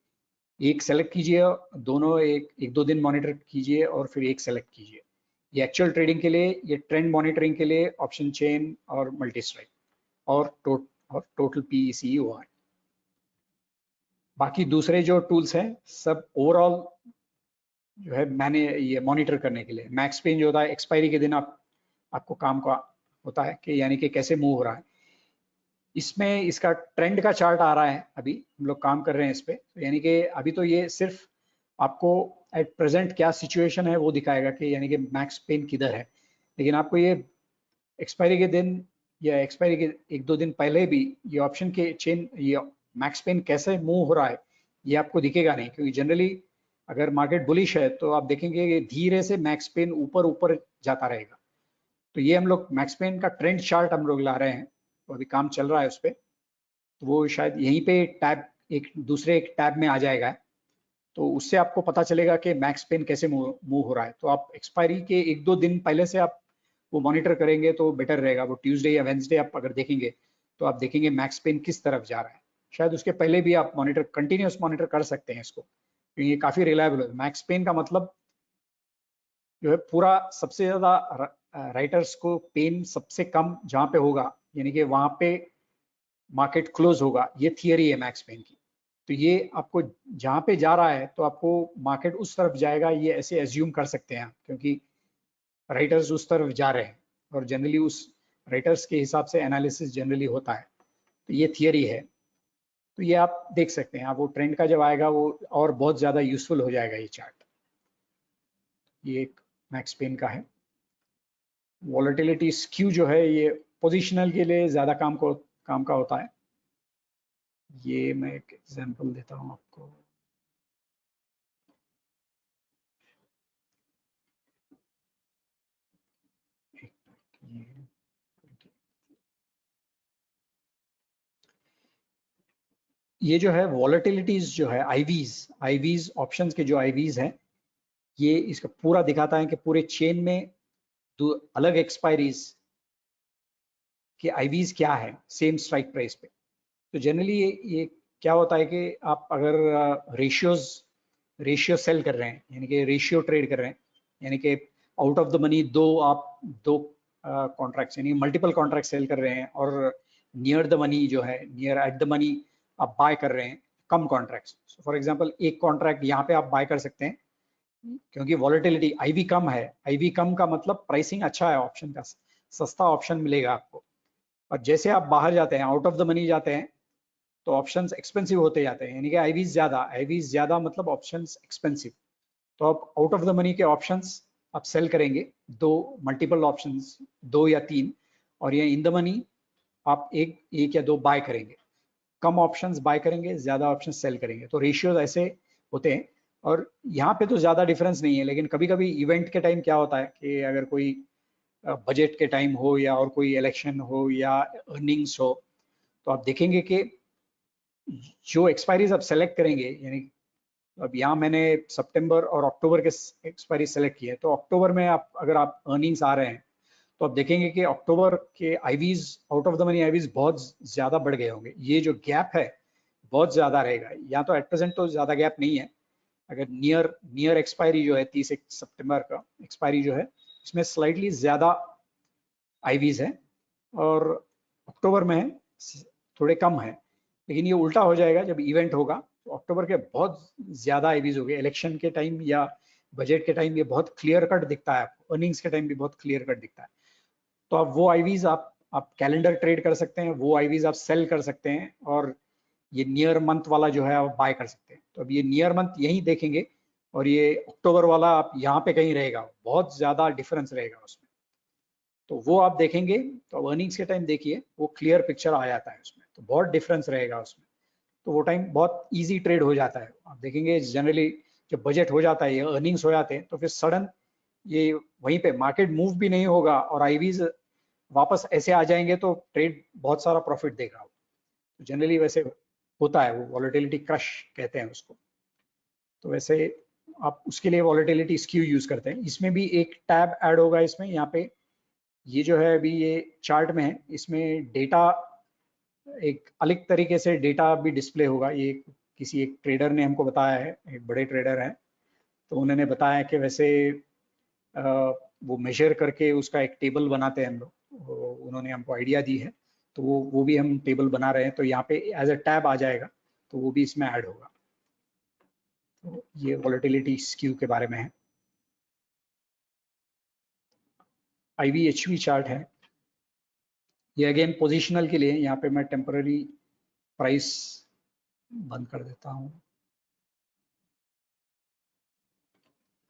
B: एक सेलेक्ट कीजिए, दोनों एक दो दिन मॉनिटर कीजिए और फिर एक सेलेक्ट कीजिए। ये एक्चुअल ट्रेडिंग के लिए, ये ट्रेंड मॉनिटरिंग के लिए ऑप्शन चेन और मल्टी स्ट्राइक और टोटल पीईसी ओआई। बाकी दूसरे जो टूल्स हैं सब ओवरऑल जो है मैंने ये मॉनिटर करने के लिए, मैक्स पेन जो होता है एक्सपायरी के दिन आपको काम का होता है कि यानी कि कैसे मूव हो रहा है। इसमें इसका ट्रेंड का चार्ट आ रहा है, अभी हम लोग काम कर रहे हैं इस पे, तो यानी कि अभी तो ये सिर्फ आपको एट प्रेजेंट क्या सिचुएशन है वो दिखाएगा कि यानी कि मैक्स पेन किधर है, लेकिन आपको ये एक्सपायरी के दिन या एक्सपायरी के एक दो दिन पहले भी ये ऑप्शन के चेन, ये मैक्स पेन कैसे मूव हो रहा है ये आपको दिखेगा नहीं, क्योंकि जनरली अगर मार्केट बुलिश है तो आप देखेंगे कि धीरे से मैक्स पेन ऊपर ऊपर जाता रहेगा। तो ये हम लोग मैक्स पेन का ट्रेंड चार्ट हम लोग ला रहे हैं, तो अभी काम चल रहा है उस पर, तो वो शायद यहीं पे टैब एक टैब में आ जाएगा, तो उससे आपको पता चलेगा कि मैक्स पेन कैसे मूव हो रहा है। तो आप एक्सपायरी के एक दो दिन पहले से आप वो मॉनिटर करेंगे तो बेटर रहेगा। वो ट्यूसडे या वेंसडे आप अगर देखेंगे तो आप देखेंगे मैक्स पेन किस तरफ जा रहा है। शायद उसके पहले भी आप कंटिन्यूस मॉनिटर कर सकते हैं इसको, क्योंकि ये काफी रिलायबल है। मैक्स पेन का मतलब जो है पूरा सबसे ज्यादा राइटर्स को पेन सबसे कम जहां पे होगा, यानी कि वहां पे मार्केट क्लोज होगा, ये थियरी है मैक्स पेन की। तो ये आपको जहां पे जा रहा है तो आपको मार्केट उस तरफ जाएगा, ये ऐसे एज्यूम कर सकते हैं आप, क्योंकि राइटर्स उस तरफ जा रहे हैं और जनरली उस राइटर्स के हिसाब से एनालिसिस जनरली होता है, तो ये थियरी है। तो ये आप देख सकते हैं, आप वो ट्रेंड का जब आएगा वो और बहुत ज्यादा यूजफुल हो जाएगा ये चार्ट। ये एक मैक्स पेन का है। वॉलेटिलिटी स्क्यू जो है ये पोजिशनल के लिए ज्यादा काम का होता है। ये मैं एक एग्जांपल देता हूं आपको। ये जो है वॉलेटिलिटीज जो है आईवीज ऑप्शंस के जो आईवीज हैं, ये इसका पूरा दिखाता है कि पूरे चेन में दो अलग एक्सपायरीज के आईवीज क्या है सेम स्ट्राइक प्राइस पे। तो जनरली ये क्या होता है कि आप अगर रेशियो सेल कर रहे हैं, यानी कि रेशियो ट्रेड कर रहे हैं, यानी कि आउट ऑफ द मनी दो कॉन्ट्रैक्ट्स यानी मल्टीपल कॉन्ट्रैक्ट सेल कर रहे हैं, और नियर द मनी जो है नियर एट द मनी आप बाय कर रहे हैं कम कॉन्ट्रैक्ट्स। फॉर एग्जांपल एक कॉन्ट्रैक्ट यहाँ पे आप बाय कर सकते हैं क्योंकि वॉलेटिलिटी आईवी कम है। आईवी कम का मतलब प्राइसिंग अच्छा है, ऑप्शन का सस्ता ऑप्शन मिलेगा आपको। और जैसे आप बाहर जाते हैं, आउट ऑफ द मनी जाते हैं, तो ऑप्शंस एक्सपेंसिव होते जाते हैं, यानी कि आईवीज ज्यादा मतलब ऑप्शंस एक्सपेंसिव। तो आप आउट ऑफ द मनी के ऑप्शंस आप सेल करेंगे, दो मल्टीपल ऑप्शंस, दो या तीन, और ये इन द मनी आप एक या दो बाय करेंगे। कम ऑप्शंस बाय करेंगे, ज्यादा ऑप्शन सेल करेंगे। तो रेशियोज ऐसे होते हैं। और यहाँ पे तो ज्यादा डिफरेंस नहीं है, लेकिन कभी कभी इवेंट के टाइम क्या होता है कि अगर कोई बजट के टाइम हो या और कोई इलेक्शन हो या अर्निंग्स हो, तो आप देखेंगे कि जो एक्सपायरीज आप सेलेक्ट करेंगे, यानी अब यहाँ मैंने सितंबर और अक्टूबर के एक्सपायरी सेलेक्ट किए, तो अक्टूबर में आप अगर आप अर्निंग्स आ रहे हैं तो आप देखेंगे कि अक्टूबर के IVs out of the money IVs बहुत ज्यादा बढ़ गए होंगे। ये जो गैप है बहुत ज्यादा रहेगा। या तो एट प्रेजेंट तो ज्यादा गैप नहीं है, अगर नियर एक्सपायरी जो है 30 सितंबर का एक्सपायरी जो है, इसमें स्लाइटली ज्यादा आईवीज है, और अक्टूबर में है थोड़े कम है। लेकिन ये उल्टा हो जाएगा जब इवेंट होगा, तो अक्टूबर के बहुत ज्यादा आईवीज हो गए। इलेक्शन के टाइम या बजट के टाइम ये बहुत क्लियर कट दिखता है आपको, अर्निंग्स के टाइम भी बहुत क्लियर कट दिखता है। तो आप वो आईवीज आप कैलेंडर ट्रेड कर सकते हैं, वो आईवीज आप सेल कर सकते हैं, और ये नियर मंथ वाला जो है आप बाय कर सकते हैं। तो अब ये नियर मंथ यहीं देखेंगे, और ये अक्टूबर वाला आप यहाँ पे कहीं रहेगा, बहुत ज्यादा डिफरेंस रहेगा उसमें। तो वो आप देखेंगे, तो अर्निंग्स के टाइम देखिए वो क्लियर पिक्चर आ जाता है उसमें, तो बहुत डिफरेंस रहेगा उसमें। तो वो टाइम बहुत इजी ट्रेड हो जाता है। आप देखेंगे जनरली जब बजट हो जाता है, ये अर्निंग्स हो जाते हैं, तो फिर सडन ये वहीं पे मार्केट मूव भी नहीं होगा और आईवीज वापस ऐसे आ जाएंगे, तो ट्रेड बहुत सारा प्रॉफिट देगा। तो जनरली वैसे होता है, वो वॉलेटिलिटी क्रश कहते हैं उसको। तो वैसे आप उसके लिए वॉलेटिलिटी स्क्यू यूज करते हैं। इसमें भी एक टैब ऐड होगा इसमें, यहाँ पे ये जो है अभी ये चार्ट में है, इसमें डेटा एक अलग तरीके से डेटा भी डिस्प्ले होगा। ये किसी एक ट्रेडर ने हमको बताया है, एक बड़े ट्रेडर हैं, तो उन्होंने बताया कि वैसे वो मेजर करके उसका एक टेबल बनाते हैं हम लोग, उन्होंने हमको आइडिया दी है। तो वो भी हम टेबल बना रहे हैं, तो यहाँ पे एज अ टैब आ जाएगा, तो वो भी इसमें ऐड होगा। तो ये वॉलेटिलिटी स्क्यू के बारे में है। IVHV चार्ट है ये, अगेन पोजिशनल के लिए। यहाँ पे मैं टेम्पररी प्राइस बंद कर देता हूँ।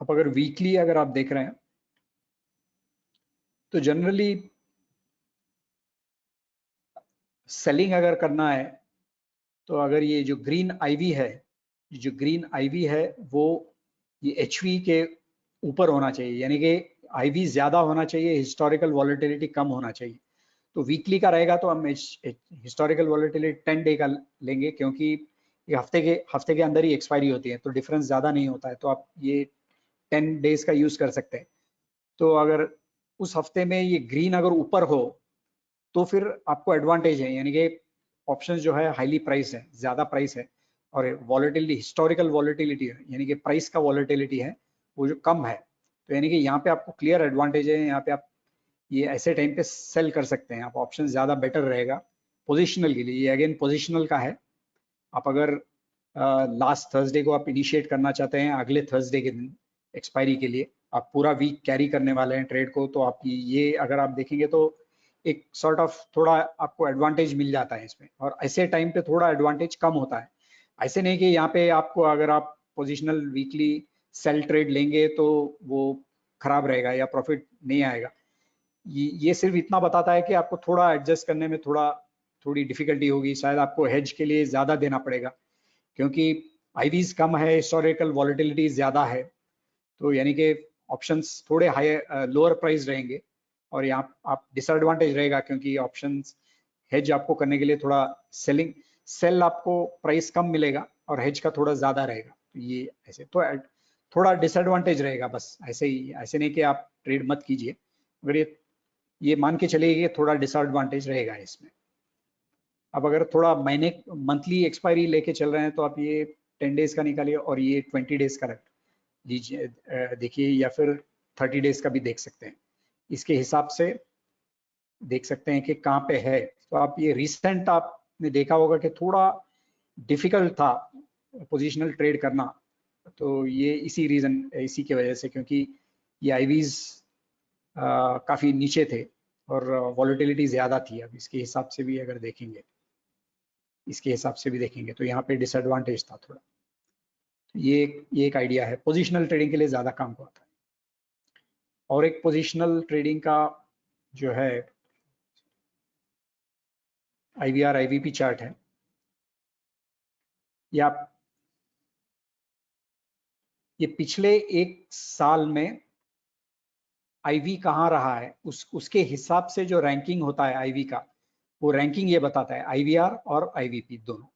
B: अब अगर वीकली अगर आप देख रहे हैं, तो जनरली सेलिंग अगर करना है, तो अगर ये जो ग्रीन आईवी है वो ये HV के ऊपर होना चाहिए, यानी कि आईवी ज्यादा होना चाहिए, हिस्टोरिकल वॉलेटिलिटी कम होना चाहिए। तो वीकली का रहेगा तो हम हिस्टोरिकल वॉलेटिलिटी 10 डे का लेंगे, क्योंकि ये हफ्ते के अंदर ही एक्सपायरी होती है, तो डिफरेंस ज्यादा नहीं होता है। तो आप ये 10 डेज का यूज कर सकते हैं। तो अगर उस हफ्ते में ये ग्रीन अगर ऊपर हो, तो फिर आपको एडवांटेज है, यानी कि ऑप्शंस जो है हाईली प्राइस है, ज्यादा प्राइस है, और वॉलेटिलिटी हिस्टोरिकल वॉलेटिलिटी है, यानी कि प्राइस का वॉलेटिलिटी है वो जो कम है। तो यानी कि यहाँ पे आपको क्लियर एडवांटेज है, यहाँ पे आप ये ऐसे टाइम पे सेल कर सकते हैं, आप ऑप्शन ज्यादा बेटर रहेगा पोजिशनल के लिए। ये अगेन पोजिशनल का है। आप अगर लास्ट थर्सडे को आप इनिशिएट करना चाहते हैं, अगले थर्सडे के दिन एक्सपायरी के लिए आप पूरा वीक कैरी करने वाले हैं ट्रेड को, तो आप ये अगर आप देखेंगे तो एक सॉर्ट ऑफ थोड़ा आपको एडवांटेज मिल जाता है इसमें। और ऐसे टाइम पे थोड़ा एडवांटेज कम होता है। ऐसे नहीं कि यहाँ पे आपको अगर आप पोजिशनल वीकली सेल ट्रेड लेंगे तो वो खराब रहेगा या प्रॉफिट नहीं आएगा। ये सिर्फ इतना बताता है कि आपको थोड़ा एडजस्ट करने में थोड़ी डिफिकल्टी होगी, शायद आपको हेज के लिए ज्यादा देना पड़ेगा, क्योंकि आईवीज कम है, हिस्टोरिकल वॉलेटिलिटी ज्यादा है, तो यानी कि ऑप्शंस थोड़े हाई लोअर प्राइस रहेंगे, और यहाँ आप डिसएडवांटेज रहेगा क्योंकि ऑप्शंस हेज आपको करने के लिए थोड़ा सेल आपको प्राइस कम मिलेगा और हेज का थोड़ा ज्यादा रहेगा। तो ये ऐसे तो थोड़ा डिसएडवांटेज रहेगा, बस ऐसे ही, ऐसे नहीं कि आप ट्रेड मत कीजिए, मगर ये मान के चलिए कि थोड़ा डिसएडवांटेज रहेगा इसमें। अब अगर थोड़ा महीने मंथली एक्सपायरी लेके चल रहे हैं तो आप ये 10 डेज का निकालिए और ये 20 डेज का लीजिए, देखिए, या फिर 30 डेज का भी देख सकते हैं। इसके हिसाब से देख सकते हैं कि कहाँ पे है। तो आप ये रिसेंट आपने देखा होगा कि थोड़ा डिफिकल्ट था पोजिशनल ट्रेड करना, तो ये इसी की वजह से, क्योंकि ये आईवीज काफी नीचे थे और वॉलेटिलिटी ज्यादा थी। अब इसके हिसाब से भी अगर देखेंगे, इसके हिसाब से भी देखेंगे तो यहाँ पे डिसएडवांटेज था थोड़ा। ये एक आइडिया है, पोजिशनल ट्रेडिंग के लिए ज्यादा काम को आता है। और एक पोजिशनल ट्रेडिंग का जो है आईवीआर आईवीपी चार्ट है, ये पिछले एक साल में आईवी कहाँ रहा है उसके हिसाब से जो रैंकिंग होता है आईवी का, वो रैंकिंग ये बताता है, आईवीआर और आईवीपी दोनों।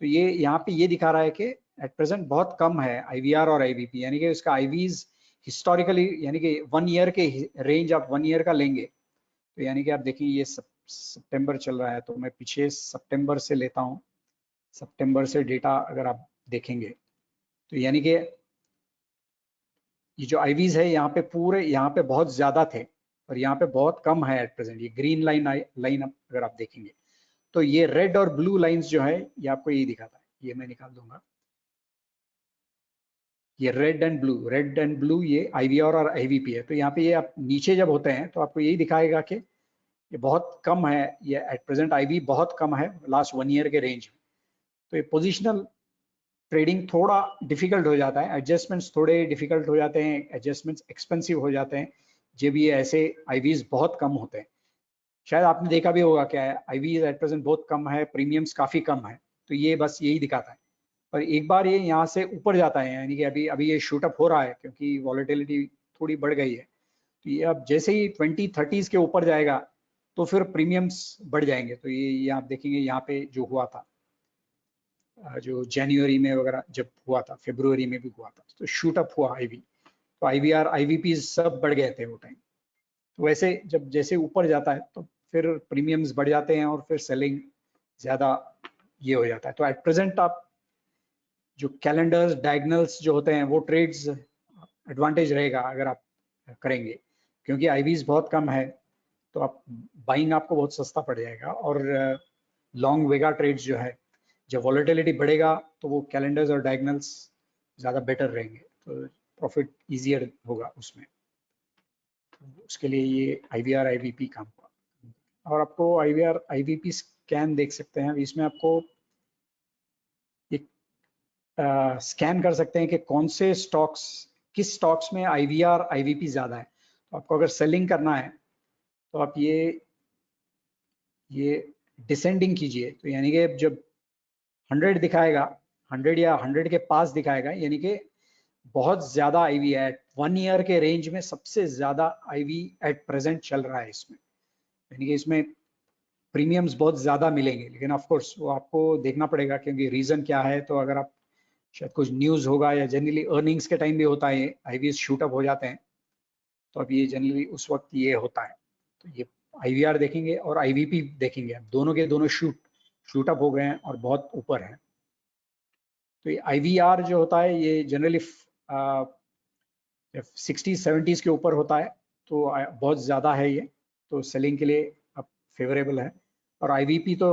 B: तो ये यहाँ पे ये दिखा रहा है कि एट प्रेजेंट बहुत कम है आईवीआर और आईवीपी, यानी कि उसका आईवीज हिस्टोरिकली, यानी कि 1 ईयर के रेंज आप 1 ईयर का लेंगे, तो यानी कि आप देखिए ये सितंबर चल रहा है, तो मैं पीछे सितंबर से लेता हूँ। सितंबर से डेटा अगर आप देखेंगे तो यानी कि ये जो आईवीज है यहाँ पे बहुत ज्यादा थे और यहाँ पे बहुत कम है एट प्रेजेंट। ये ग्रीन लाइन अगर आप देखेंगे तो ये रेड और ब्लू लाइंस जो है ये आपको यही दिखाता है, ये मैं निकाल दूंगा। ये रेड एंड ब्लू ये आईवीआर और आईवीपी है। तो यहाँ पे ये आप नीचे जब होते हैं तो आपको यही दिखाएगा कि ये बहुत कम है, ये एट प्रेजेंट आईवी बहुत कम है लास्ट 1 ईयर के रेंज में। तो ये पोजिशनल ट्रेडिंग थोड़ा डिफिकल्ट हो जाता है, एडजस्टमेंट्स थोड़े डिफिकल्ट हो जाते हैं, एडजस्टमेंट्स एक्सपेंसिव हो जाते हैं जब ये ऐसे आईवीज बहुत कम होते हैं। शायद आपने देखा भी होगा क्या है, आईवीज एट प्रेजेंट बहुत कम है, प्रीमियम्स काफी कम है, तो ये बस यही दिखाता है। पर एक बार ये यहाँ से ऊपर जाता है, यानी कि अभी ये शूट अप हो रहा है क्योंकि वॉलेटिलिटी थोड़ी बढ़ गई है, तो ये अब जैसे ही 20-30s के ऊपर जाएगा तो फिर प्रीमियम्स बढ़ जाएंगे। तो ये आप देखेंगे यहाँ पे जो हुआ था, जो जनवरी में वगैरह जब हुआ था, फरवरी में भी हुआ था, तो शूट अप हुआ आईवी, तो आईवीआर आईवीपी सब बढ़ गए थे वो टाइम। तो वैसे जब जैसे ऊपर जाता है तो फिर प्रीमियम्स बढ़ जाते हैं और फिर सेलिंग ज्यादा ये हो जाता है। तो एट प्रेजेंट आप जो कैलेंडर्स डायगनल्स जो होते हैं वो ट्रेड्स एडवांटेज रहेगा अगर आप करेंगे, क्योंकि आईवीज बहुत कम है तो आप बाइंग आपको बहुत सस्ता पड़ जाएगा। और लॉन्ग वेगा ट्रेड्स जो है, जब वॉलेटिलिटी बढ़ेगा तो वो कैलेंडर्स और डायगनल्स ज़्यादा बेटर रहेंगे, तो प्रॉफिट ईजियर होगा उसमें। तो उसके लिए ये आईवीआर आईवीपी काम हुआ। और आपको आईवीआर आईवीपी स्कैन देख सकते हैं, इसमें आपको एक स्कैन कर सकते हैं कि कौन से स्टॉक्स, किस स्टॉक्स में आईवीआर आईवीपी ज़्यादा है। तो आपको अगर सेलिंग करना है तो आप ये डिसेंडिंग कीजिए, तो यानी कि जब 100 दिखाएगा, 100 या 100 के पास दिखाएगा, यानी कि बहुत ज्यादा आईवी है। 1 ईयर के रेंज में सबसे ज्यादा आईवी एट प्रेजेंट चल रहा है इसमें, यानी कि इसमें प्रीमियम्स बहुत ज्यादा मिलेंगे। लेकिन ऑफ कोर्स वो आपको देखना पड़ेगा क्योंकि रीजन क्या है। तो अगर आप शायद कुछ न्यूज होगा या जनरली अर्निंग्स के टाइम भी होता है, आईवी शूट अप हो जाते हैं, तो अब ये जनरली उस वक्त ये होता है। तो ये आईवीआर देखेंगे और आईवीपी देखेंगे, दोनों के दोनों शूट अप हो गए हैं और बहुत ऊपर है। तो ये आईवीआर जो होता है ये जनरली 60-70s के ऊपर होता है, तो बहुत ज़्यादा है ये, तो सेलिंग के लिए अब फेवरेबल है। और आईवीपी तो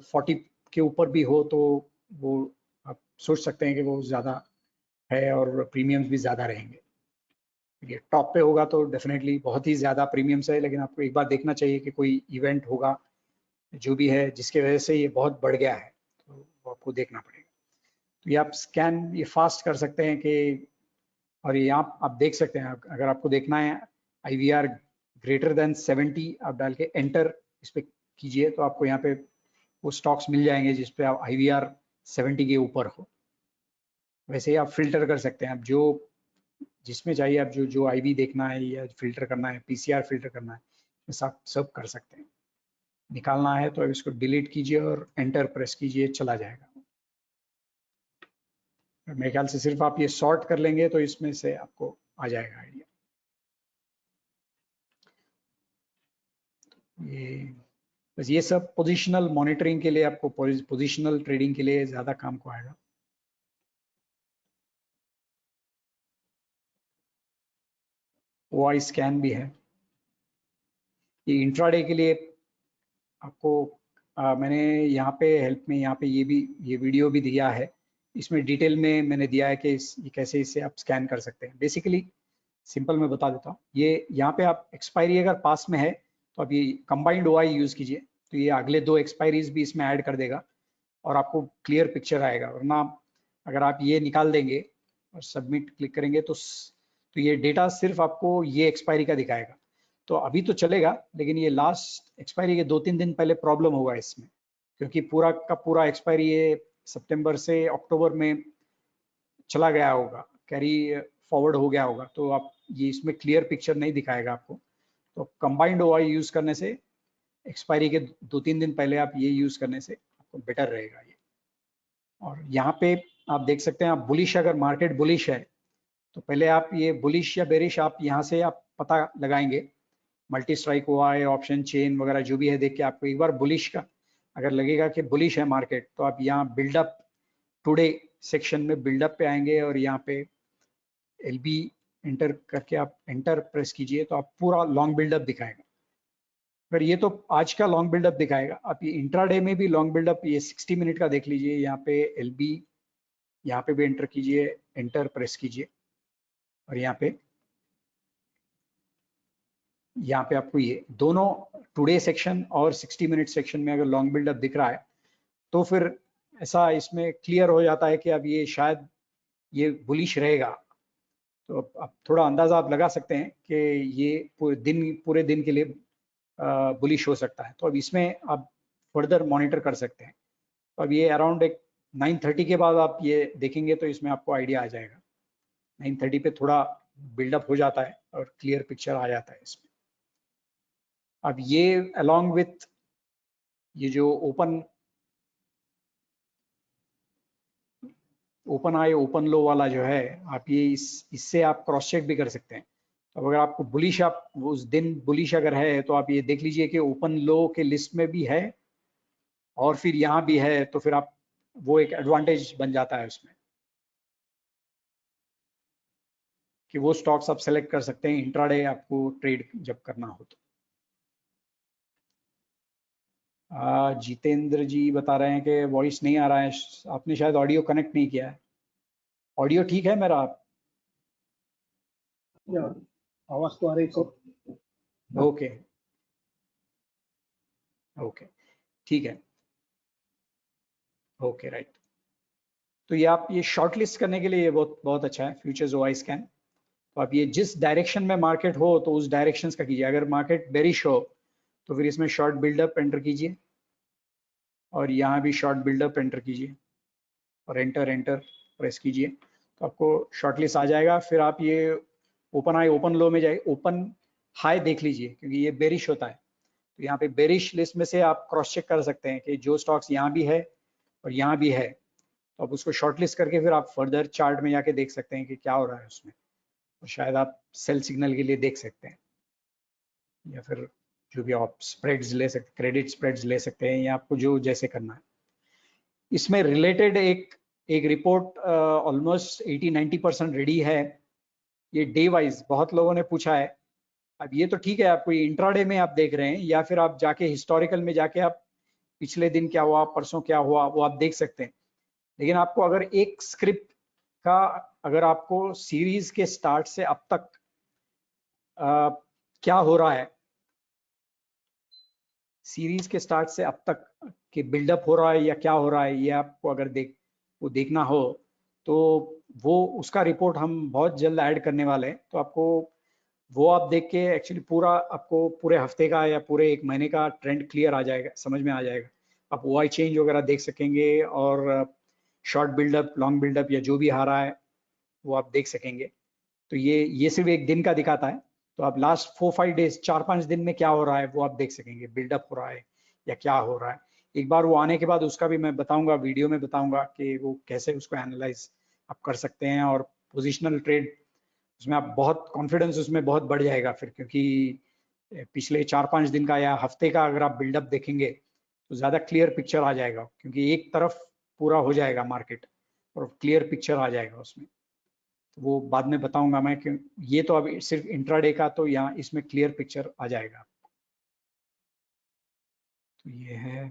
B: 40 के ऊपर भी हो तो वो आप सोच सकते हैं कि वो ज़्यादा है और प्रीमियम्स भी ज़्यादा रहेंगे। ये टॉप पे होगा तो डेफिनेटली बहुत ही ज़्यादा प्रीमियम्स है, लेकिन आपको एक बार देखना चाहिए कि कोई इवेंट होगा जो भी है जिसके वजह से ये बहुत बढ़ गया है, तो वो आपको देखना पड़ेगा। तो ये आप स्कैन ये फास्ट कर सकते हैं कि, और ये आप देख सकते हैं, अगर आपको देखना है IVR ग्रेटर देन 70 आप डाल के एंटर इस पे कीजिए तो आपको यहाँ पे वो स्टॉक्स मिल जाएंगे जिस पे आप IVR 70 के ऊपर हो। वैसे ही आप फिल्टर कर सकते हैं, आप जो जिसमें चाहिए आप जो जो IV देखना है या फिल्टर करना है, PCR फिल्टर करना है, सब कर सकते हैं। निकालना है तो अब इसको डिलीट कीजिए और एंटर प्रेस कीजिए, चला जाएगा। मेरे ख्याल से सिर्फ आप ये सॉर्ट कर लेंगे तो इसमें से आपको आ जाएगा आइडिया। ये बस ये सब पोजिशनल मॉनिटरिंग के लिए, आपको पोजिशनल ट्रेडिंग के लिए ज्यादा काम को आएगा। OI स्कैन भी है। ये इंट्राडे के लिए आपको मैंने यहाँ पे हेल्प में यहाँ पे ये वीडियो भी दिया है, इसमें डिटेल में मैंने दिया है कि ये कैसे इसे आप स्कैन कर सकते हैं। बेसिकली सिंपल मैं बता देता हूँ, ये यहाँ पे आप एक्सपायरी अगर पास में है तो आप ये कंबाइंड OI यूज कीजिए, तो ये अगले 2 एक्सपायरीज भी इसमें ऐड कर देगा और आपको क्लियर पिक्चर आएगा। वरना अगर आप ये निकाल देंगे और सबमिट क्लिक करेंगे तो ये डेटा सिर्फ आपको ये एक्सपायरी का दिखाएगा। तो अभी तो चलेगा, लेकिन ये लास्ट एक्सपायरी के 2-3 दिन पहले प्रॉब्लम होगा इसमें, क्योंकि पूरा का पूरा एक्सपायरी ये सितंबर से अक्टूबर में चला गया होगा, कैरी फॉरवर्ड हो गया होगा, तो आप ये इसमें क्लियर पिक्चर नहीं दिखाएगा आपको। तो कंबाइंड OI यूज करने से एक्सपायरी के 2-3 दिन पहले आप ये यूज करने से आपको बेटर रहेगा ये। और यहाँ पे आप देख सकते हैं, आप बुलिश, अगर मार्केट बुलिश है तो पहले आप ये बुलिश या बेरिश आप यहाँ से आप पता लगाएंगे, multi strike OI, option chain वगैरह जो भी है देख के आपको एक बार बुलिश का अगर लगेगा कि बुलिश है मार्केट, तो आप यहाँ बिल्डअप टुडे सेक्शन में बिल्डअप पे आएंगे और यहाँ पे LB एंटर करके आप एंटर प्रेस कीजिए तो आप पूरा लॉन्ग बिल्डअप दिखाएगा। फिर ये तो आज का लॉन्ग बिल्डअप दिखाएगा, आप ये इंट्राडे में भी लॉन्ग बिल्डअप ये 60 मिनट का देख लीजिए। यहाँ पे LB, यहाँ पे भी एंटर कीजिए, एंटर प्रेस कीजिए और यहाँ पे आपको ये दोनों टुडे सेक्शन और 60 मिनट सेक्शन में अगर लॉन्ग बिल्डअप दिख रहा है तो फिर ऐसा इसमें क्लियर हो जाता है कि अब ये शायद ये बुलिश रहेगा। तो अब थोड़ा अंदाजा आप लगा सकते हैं कि ये पूरे दिन के लिए बुलिश हो सकता है। तो अब इसमें आप फर्दर मॉनिटर कर सकते हैं। तो अब ये अराउंड एक 9:30 के बाद आप ये देखेंगे तो इसमें आपको आइडिया आ जाएगा। 9:30 पे थोड़ा बिल्डअप हो जाता है और क्लियर पिक्चर आ जाता है इसमें। अब ये अलोंग विथ ये जो ओपन आई ओपन लो वाला जो है, आप ये इससे आप क्रॉस चेक भी कर सकते हैं। तो अगर आपको बुलिश, आप उस दिन बुलिश अगर है तो आप ये देख लीजिए कि ओपन लो के लिस्ट में भी है और फिर यहाँ भी है, तो फिर आप वो एक एडवांटेज बन जाता है उसमें कि वो स्टॉक्स आप सेलेक्ट कर सकते हैं इंट्राडे आपको ट्रेड जब करना हो तो। जितेंद्र जी बता रहे हैं कि वॉइस नहीं आ रहा है, आपने शायद ऑडियो कनेक्ट नहीं किया है। ऑडियो ठीक है मेरा?
C: आवाज तो आ रही है।
B: ओके ओके, ठीक है, ओके राइट। तो ये आप ये शॉर्ट लिस्ट करने के लिए ये बहुत बहुत अच्छा है फ्यूचर्स OI स्कैन। तो आप ये जिस डायरेक्शन में मार्केट हो तो उस डायरेक्शंस का कीजिए। अगर मार्केट बेरिश हो तो फिर इसमें शॉर्ट बिल्डअप एंटर कीजिए और यहाँ भी शॉर्ट बिल्डअप एंटर कीजिए और एंटर एंटर प्रेस कीजिए तो आपको शॉर्ट लिस्ट आ जाएगा। फिर आप ये ओपन हाई ओपन लो में जाए, ओपन हाई देख लीजिए क्योंकि ये बेरिश होता है। तो यहाँ पे बेरिश लिस्ट में से आप क्रॉस चेक कर सकते हैं कि जो स्टॉक्स यहाँ भी है और यहाँ भी है, तो आप उसको शॉर्ट लिस्ट करके फिर आप फर्दर चार्ट में जाके देख सकते हैं कि क्या हो रहा है उसमें, और शायद आप सेल सिग्नल के लिए देख सकते हैं, या फिर जो भी आप स्प्रेड्स ले सकते, क्रेडिट स्प्रेड्स ले सकते हैं, या आपको जो जैसे करना है। इसमें रिलेटेड एक रिपोर्ट ऑलमोस्ट 80-90% रेडी है। ये डे वाइज बहुत लोगों ने पूछा है। अब ये तो ठीक है, आपको ये इंट्राडे में आप देख रहे हैं या फिर आप जाके हिस्टोरिकल में जाके आप पिछले दिन क्या हुआ, परसों क्या हुआ, वो आप देख सकते हैं। लेकिन आपको अगर एक स्क्रिप्ट का, अगर आपको सीरीज के स्टार्ट से अब तक क्या हो रहा है, सीरीज के स्टार्ट से अब तक कि बिल्डअप हो रहा है या क्या हो रहा है, ये आपको अगर वो देखना हो तो वो उसका रिपोर्ट हम बहुत जल्द ऐड करने वाले हैं। तो आपको वो आप देख के एक्चुअली पूरा आपको पूरे हफ्ते का या पूरे एक महीने का ट्रेंड क्लियर आ जाएगा, समझ में आ जाएगा। आप ओआई चेंज वगैरह देख सकेंगे और शॉर्ट बिल्डअप, लॉन्ग बिल्डअप या जो भी आ रहा है वो आप देख सकेंगे। तो ये सिर्फ एक दिन का दिखाता है। तो आप लास्ट 4-5 डेज, 4-5 दिन में क्या हो रहा है वो आप देख सकेंगे, बिल्डअप हो रहा है या क्या हो रहा है। एक बार वो आने के बाद उसका भी मैं बताऊंगा, वीडियो में बताऊंगा कि वो कैसे उसको एनालाइज आप कर सकते हैं। और पोजिशनल ट्रेड उसमें आप बहुत कॉन्फिडेंस उसमें बहुत बढ़ जाएगा फिर, क्योंकि पिछले 4-5 दिन का या हफ्ते का अगर आप बिल्डअप देखेंगे तो ज्यादा क्लियर पिक्चर आ जाएगा, क्योंकि एक तरफ पूरा हो जाएगा मार्केट और क्लियर पिक्चर आ जाएगा उसमें। तो वो बाद में बताऊंगा मैं कि ये तो अभी सिर्फ इंट्राडे का, तो यहाँ इसमें क्लियर पिक्चर आ जाएगा। तो ये है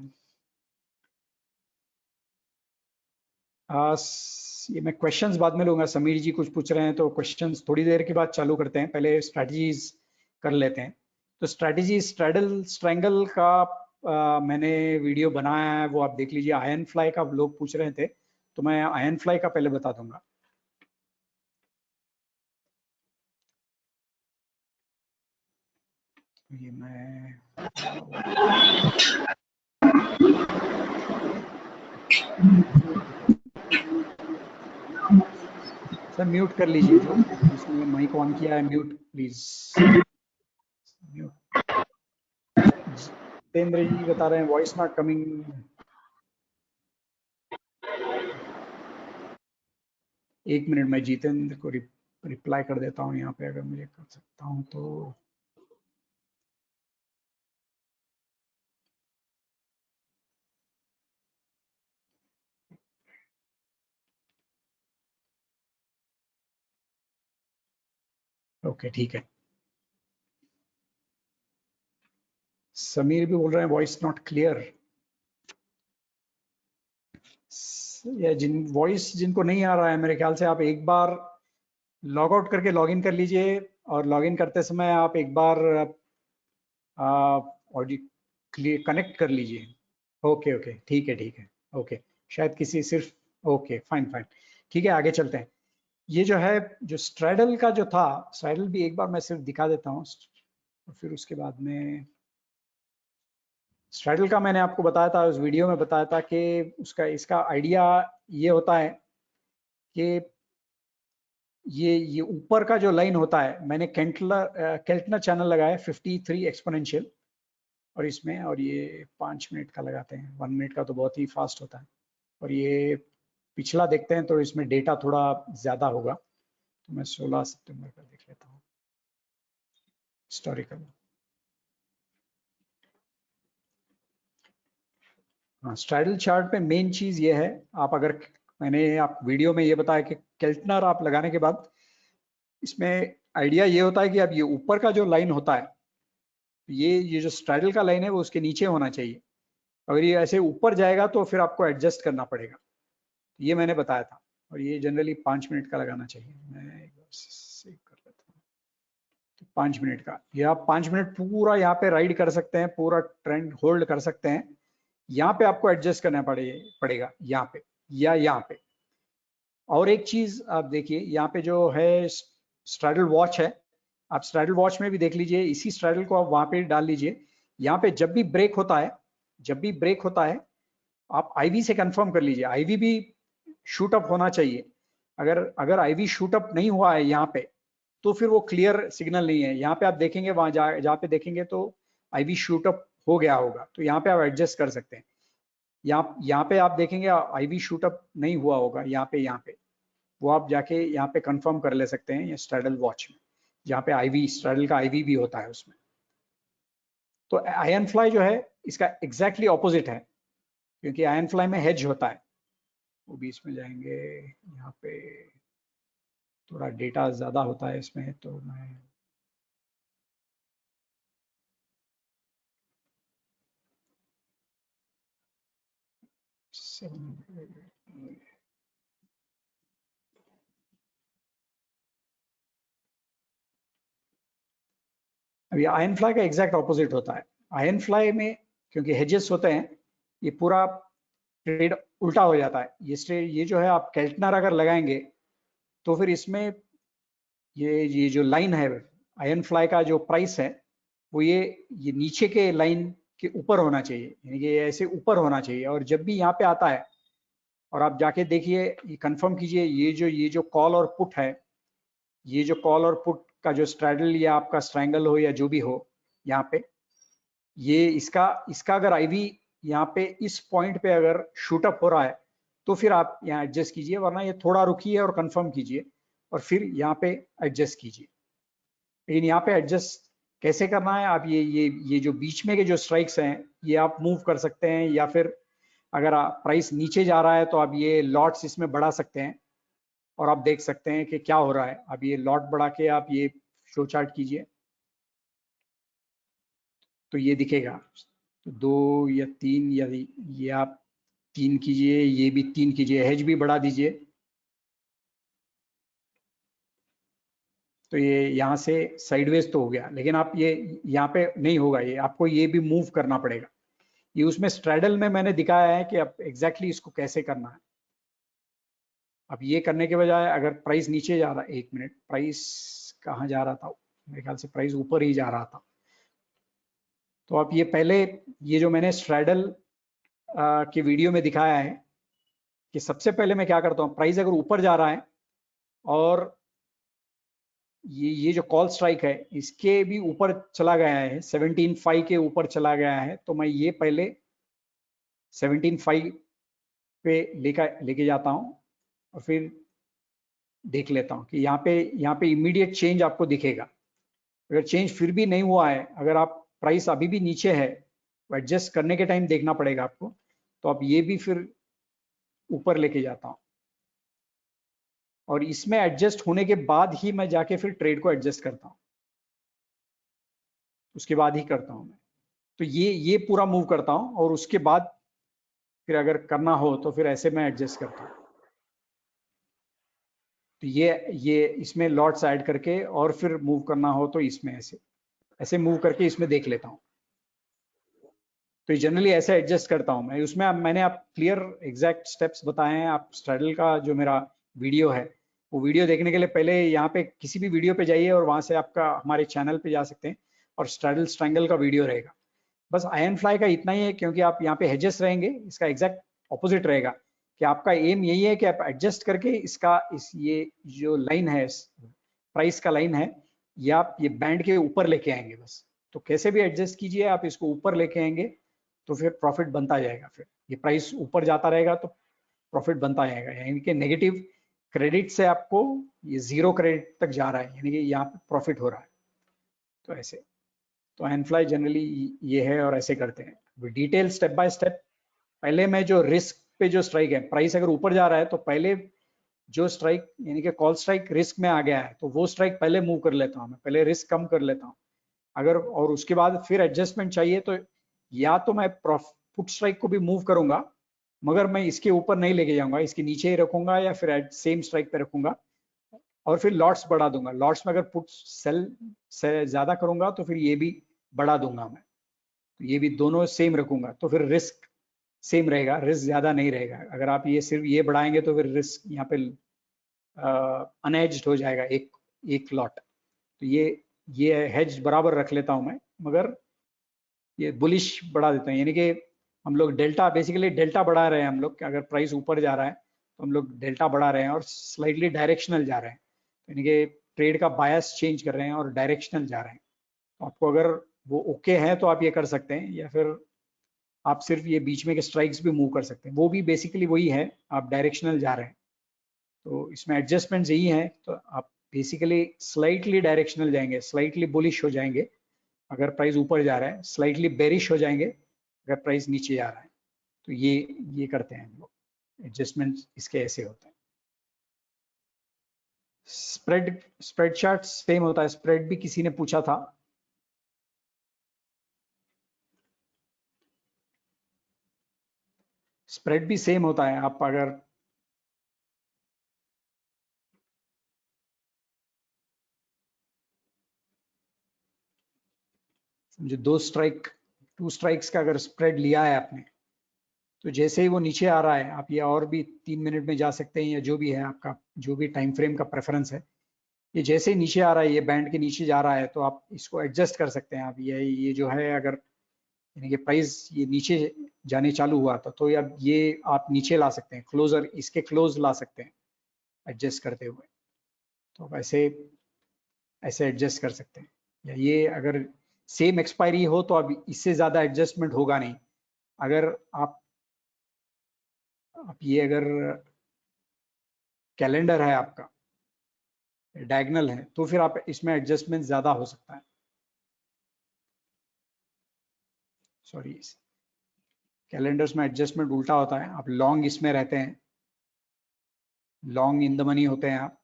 B: ये मैं क्वेश्चंस बाद में लूंगा। समीर जी कुछ पूछ रहे हैं तो क्वेश्चंस थोड़ी देर के बाद चालू करते हैं, पहले स्ट्रैटेजीज कर लेते हैं। तो स्ट्रैटेजी स्ट्रैडल स्ट्रैंगल का मैंने वीडियो बनाया है, वो आप देख लीजिए। आयरन फ्लाई का लोग पूछ रहे थे तो मैं आयरन फ्लाई का पहले बता दूंगा। ये मैं सर म्यूट कर लीजिए, जो जिसने माइक ऑन किया है म्यूट प्लीज म्यूट। जितेंद्र जी बता रहे हैं वॉइस नॉट कमिंग। एक मिनट मैं जितेंद्र को रिप्लाई कर देता हूँ यहाँ पे, अगर मुझे कर सकता हूँ तो। ओके ठीक है। समीर भी बोल रहे हैं वॉइस नॉट क्लियर। या वॉइस जिनको नहीं आ रहा है, मेरे ख्याल से आप एक बार लॉग आउट करके लॉग इन कर लीजिए, और लॉग इन करते समय आप एक बार ऑडियो कनेक्ट कर लीजिए। ओके ओके ठीक है ठीक है। ओके शायद किसी सिर्फ ओके फाइन फाइन ठीक है, आगे चलते हैं। ये जो है जो स्ट्रैडल का जो था, स्ट्रैडल भी एक बार मैं सिर्फ दिखा देता हूँ और फिर उसके बाद में स्ट्रैडल का मैंने आपको बताया था, उस वीडियो में बताया था कि उसका इसका आइडिया ये होता है कि ये ऊपर का जो लाइन होता है, मैंने केल्टनर चैनल लगाया 53 एक्सपोनेंशियल, और इसमें और ये 5 मिनट का लगाते हैं, 1 मिनट का तो बहुत ही फास्ट होता है। और ये पिछला देखते हैं तो इसमें डेटा थोड़ा ज्यादा होगा, तो मैं 16 सितंबर का देख लेता हूँ हिस्टोरिकल। हाँ स्ट्राइडल चार्ट पे मेन चीज ये है, आप अगर मैंने आप वीडियो में ये बताया कि केल्टनर आप लगाने के बाद इसमें आइडिया ये होता है कि अब ये ऊपर का जो लाइन होता है, ये जो स्ट्राइडल का लाइन है वो उसके नीचे होना चाहिए। अगर ये ऐसे ऊपर जाएगा तो फिर आपको एडजस्ट करना पड़ेगा, ये मैंने बताया था। और ये जनरली 5 मिनट का लगाना चाहिए, मैं एक बार सेव कर लेता हूँ। तो 5 मिनट का, ये आप 5 मिनट पूरा यहाँ पे राइड कर सकते हैं, पूरा ट्रेंड होल्ड कर सकते हैं। यहाँ पे आपको एडजस्ट करना पड़ेगा यहाँ पे या यहाँ पे। और एक चीज आप देखिए, यहाँ पे जो है स्ट्रैडल वॉच है, आप स्ट्रैडल वॉच में भी देख लीजिए, इसी स्ट्रैडल को आप वहां पे डाल लीजिए। यहाँ पे जब भी ब्रेक होता है, जब भी ब्रेक होता है आप आईवी से कंफर्म कर लीजिए, आईवी भी शूट अप होना चाहिए। अगर आईवी शूट अप नहीं हुआ है यहाँ पे, तो फिर वो क्लियर सिग्नल नहीं है। यहाँ पे आप देखेंगे, वहां जहाँ पे देखेंगे तो आईवी शूट अप हो गया होगा, तो यहाँ पे आप एडजस्ट कर सकते हैं। यहाँ पे आप देखेंगे आईवी शूट अप नहीं हुआ होगा, यहाँ पे वो आप जाके यहाँ पे कंफर्म कर ले सकते हैं, या स्ट्रैडल वॉच में जहाँ पे आईवी, स्ट्रैडल का आईवी भी होता है उसमें। तो आयरन फ्लाई जो है इसका एग्जैक्टली ऑपोजिट है, क्योंकि आयरन फ्लाई में हेज होता है। वो भी इसमें जाएंगे, यहाँ पे थोड़ा डेटा ज्यादा होता है इसमें, तो मैं अभी आयरन फ्लाई का एग्जैक्ट ऑपोजिट होता है। आयरन फ्लाई में क्योंकि हेजेस होते हैं, ये पूरा ट्रेड उल्टा हो जाता है। ये जो है आप केल्टनर अगर लगाएंगे तो फिर इसमें ये जो लाइन है आयरन फ्लाई का जो प्राइस है वो ये नीचे के लाइन के ऊपर होना चाहिए, यानी कि ये ऐसे ऊपर होना चाहिए। और जब भी यहाँ पे आता है और आप जाके देखिए, ये कंफर्म कीजिए, ये जो कॉल और पुट है, ये जो कॉल और पुट का जो स्ट्रैडल या आपका स्ट्रैंगल हो या जो भी हो, यहाँ पे ये इसका अगर आईवी यहाँ पे इस पॉइंट पे अगर शूट अप हो रहा है तो फिर आप यहाँ एडजस्ट कीजिए, वरना ये थोड़ा रुकिए और कंफर्म कीजिए और फिर यहाँ पे एडजस्ट कीजिए। लेकिन यहाँ पे एडजस्ट कैसे करना है, आप ये जो बीच में के जो स्ट्राइक्स हैं ये आप मूव कर सकते हैं, या फिर अगर प्राइस नीचे जा रहा है तो आप ये लॉट्स इसमें बढ़ा सकते हैं और आप देख सकते हैं कि क्या हो रहा है। अब ये लॉट बढ़ा के आप ये शो चार्ट कीजिए तो ये दिखेगा। तो 2 या 3, या ये आप 3 कीजिए, ये भी 3 कीजिए, हेज भी बढ़ा दीजिए। तो ये यहाँ से साइडवेज तो हो गया, लेकिन आप ये यहाँ पे नहीं होगा, ये आपको ये भी मूव करना पड़ेगा। ये उसमें स्ट्रैडल में मैंने दिखाया है कि अब एग्जैक्टली इसको कैसे करना है। अब ये करने के बजाय अगर प्राइस नीचे जा रहा है, 1 मिनट, प्राइस कहाँ जा रहा था, मेरे ख्याल से प्राइस ऊपर ही जा रहा था। तो आप ये पहले ये जो मैंने स्ट्रैडल के वीडियो में दिखाया है कि सबसे पहले मैं क्या करता हूँ, प्राइस अगर ऊपर जा रहा है और ये जो कॉल स्ट्राइक है इसके भी ऊपर चला गया है, 17.5 के ऊपर चला गया है, तो मैं ये पहले 17.5 पे लेके जाता हूँ और फिर देख लेता हूँ कि यहाँ पे इमीडिएट चेंज आपको दिखेगा। अगर चेंज फिर भी नहीं हुआ है, अगर आप प्राइस अभी भी नीचे है, तो एडजस्ट करने के टाइम देखना पड़ेगा आपको। तो आप ये भी फिर ऊपर लेके जाता हूँ और इसमें एडजस्ट होने के बाद ही मैं जाके फिर ट्रेड को एडजस्ट करता हूँ, उसके बाद ही करता हूँ मैं। तो ये पूरा मूव करता हूँ और उसके बाद फिर अगर करना हो तो फिर ऐसे मैं एडजस्ट करता हूँ। तो ये इसमें लॉट्स ऐड करके और फिर मूव करना हो तो इसमें ऐसे ऐसे मूव करके इसमें देख लेता हूँ। तो जनरली ऐसे एडजस्ट करता हूँ मैं। उसमें मैंने आप क्लियर एग्जैक्ट स्टेप्स बताए हैं। आप स्ट्रैडल का जो मेरा वीडियो है वो वीडियो देखने के लिए पहले यहाँ पे किसी भी वीडियो पे जाइए और वहां से आपका हमारे चैनल पे जा सकते हैं और स्ट्रैडल स्ट्रैंगल का वीडियो रहेगा। बस आयरन फ्लाई का इतना ही है, क्योंकि आप यहाँ पे हेजेस रहेंगे, इसका एग्जैक्ट ऑपोजिट रहेगा कि आपका एम यही है कि आप एडजस्ट करके ये जो लाइन है, प्राइस का लाइन है, ये आप ये बैंड के ऊपर लेके आएंगे बस। तो कैसे भी एडजस्ट कीजिए, आप इसको ऊपर लेके आएंगे तो फिर प्रॉफिट बनता जाएगा। फिर ये प्राइस ऊपर जाता रहेगा तो प्रॉफिट बनता जाएगा, यानी कि नेगेटिव क्रेडिट से आपको ये 0 क्रेडिट तक जा रहा है, यानी कि यहाँ पे प्रॉफिट हो रहा है। तो ऐसे तो आयरन फ्लाई जनरली ये है और ऐसे करते हैं डिटेल स्टेप बाय स्टेप। पहले मैं जो रिस्क पे जो स्ट्राइक है, प्राइस अगर ऊपर जा रहा है तो पहले जो स्ट्राइक यानी कि कॉल स्ट्राइक रिस्क में आ गया है तो वो स्ट्राइक पहले मूव कर लेता हूँ मैं, पहले रिस्क कम कर लेता हूँ। अगर और उसके बाद फिर एडजस्टमेंट चाहिए तो या तो मैं पुट स्ट्राइक को भी मूव करूंगा, मगर मैं इसके ऊपर नहीं लेके जाऊंगा, इसके नीचे ही रखूंगा या फिर सेम स्ट्राइक पे रखूंगा और फिर लॉट्स बढ़ा दूंगा। लॉट्स में अगर पुट सेल से ज्यादा करूंगा तो फिर ये भी बढ़ा दूंगा मैं, तो ये भी दोनों सेम रखूंगा तो फिर रिस्क सेम रहेगा, रिस्क ज्यादा नहीं रहेगा। अगर आप ये सिर्फ ये बढ़ाएंगे तो फिर रिस्क यहाँ पे अनहेज्ड हो जाएगा एक एक लॉट। तो ये हेज बराबर रख लेता हूं मैं, मगर ये बुलिश बढ़ा देता हूँ, यानी कि हम लोग डेल्टा बेसिकली डेल्टा बढ़ा रहे हैं हम लोग। अगर प्राइस ऊपर जा रहा है तो हम लोग डेल्टा बढ़ा रहे हैं और स्लाइटली डायरेक्शनल जा रहे हैं, यानी कि ट्रेड का बायस चेंज कर रहे हैं और डायरेक्शनल जा रहे हैं। तो आपको अगर वो ओके है तो आप ये कर सकते हैं, या फिर आप सिर्फ ये बीच में के स्ट्राइक्स भी मूव कर सकते हैं, वो भी बेसिकली वही है, आप डायरेक्शनल जा रहे हैं। तो इसमें एडजस्टमेंट यही है, तो आप बेसिकली स्लाइटली डायरेक्शनल जाएंगे, स्लाइटली बुलिश हो जाएंगे अगर प्राइस ऊपर जा रहा है, स्लाइटली बेरिश हो जाएंगे अगर प्राइस नीचे जा रहा है। तो ये करते हैं हम लोग, एडजस्टमेंट इसके ऐसे होते हैं। स्प्रेड चार्ट सेम होता है, स्प्रेड भी किसी ने पूछा था। स्प्रेड भी सेम होता है। आप अगर समझे टू स्ट्राइक्स का अगर स्प्रेड लिया है आपने, तो जैसे ही वो नीचे आ रहा है, आप ये और भी 3 मिनट में जा सकते हैं, या जो भी है आपका, जो भी टाइम फ्रेम का प्रेफरेंस है। ये जैसे ही नीचे आ रहा है, ये बैंड के नीचे जा रहा है, तो आप इसको एडजस्ट कर सकते हैं। आप ये जो है, अगर यानी कि प्राइस ये नीचे जाने चालू हुआ तो अब ये आप नीचे ला सकते हैं, क्लोजर इसके क्लोज ला सकते हैं एडजस्ट करते हुए। तो ऐसे ऐसे एडजस्ट कर सकते हैं। या ये अगर सेम एक्सपायरी हो तो अब इससे ज़्यादा एडजस्टमेंट होगा नहीं। अगर आप ये अगर कैलेंडर है आपका, डायगनल है, तो फिर आप इसमें एडजस्टमेंट ज़्यादा हो सकता है। सॉरी, कैलेंडर्स में एडजस्टमेंट उल्टा होता है। आप लॉन्ग इसमें रहते हैं, लॉन्ग इन द मनी होते हैं आप,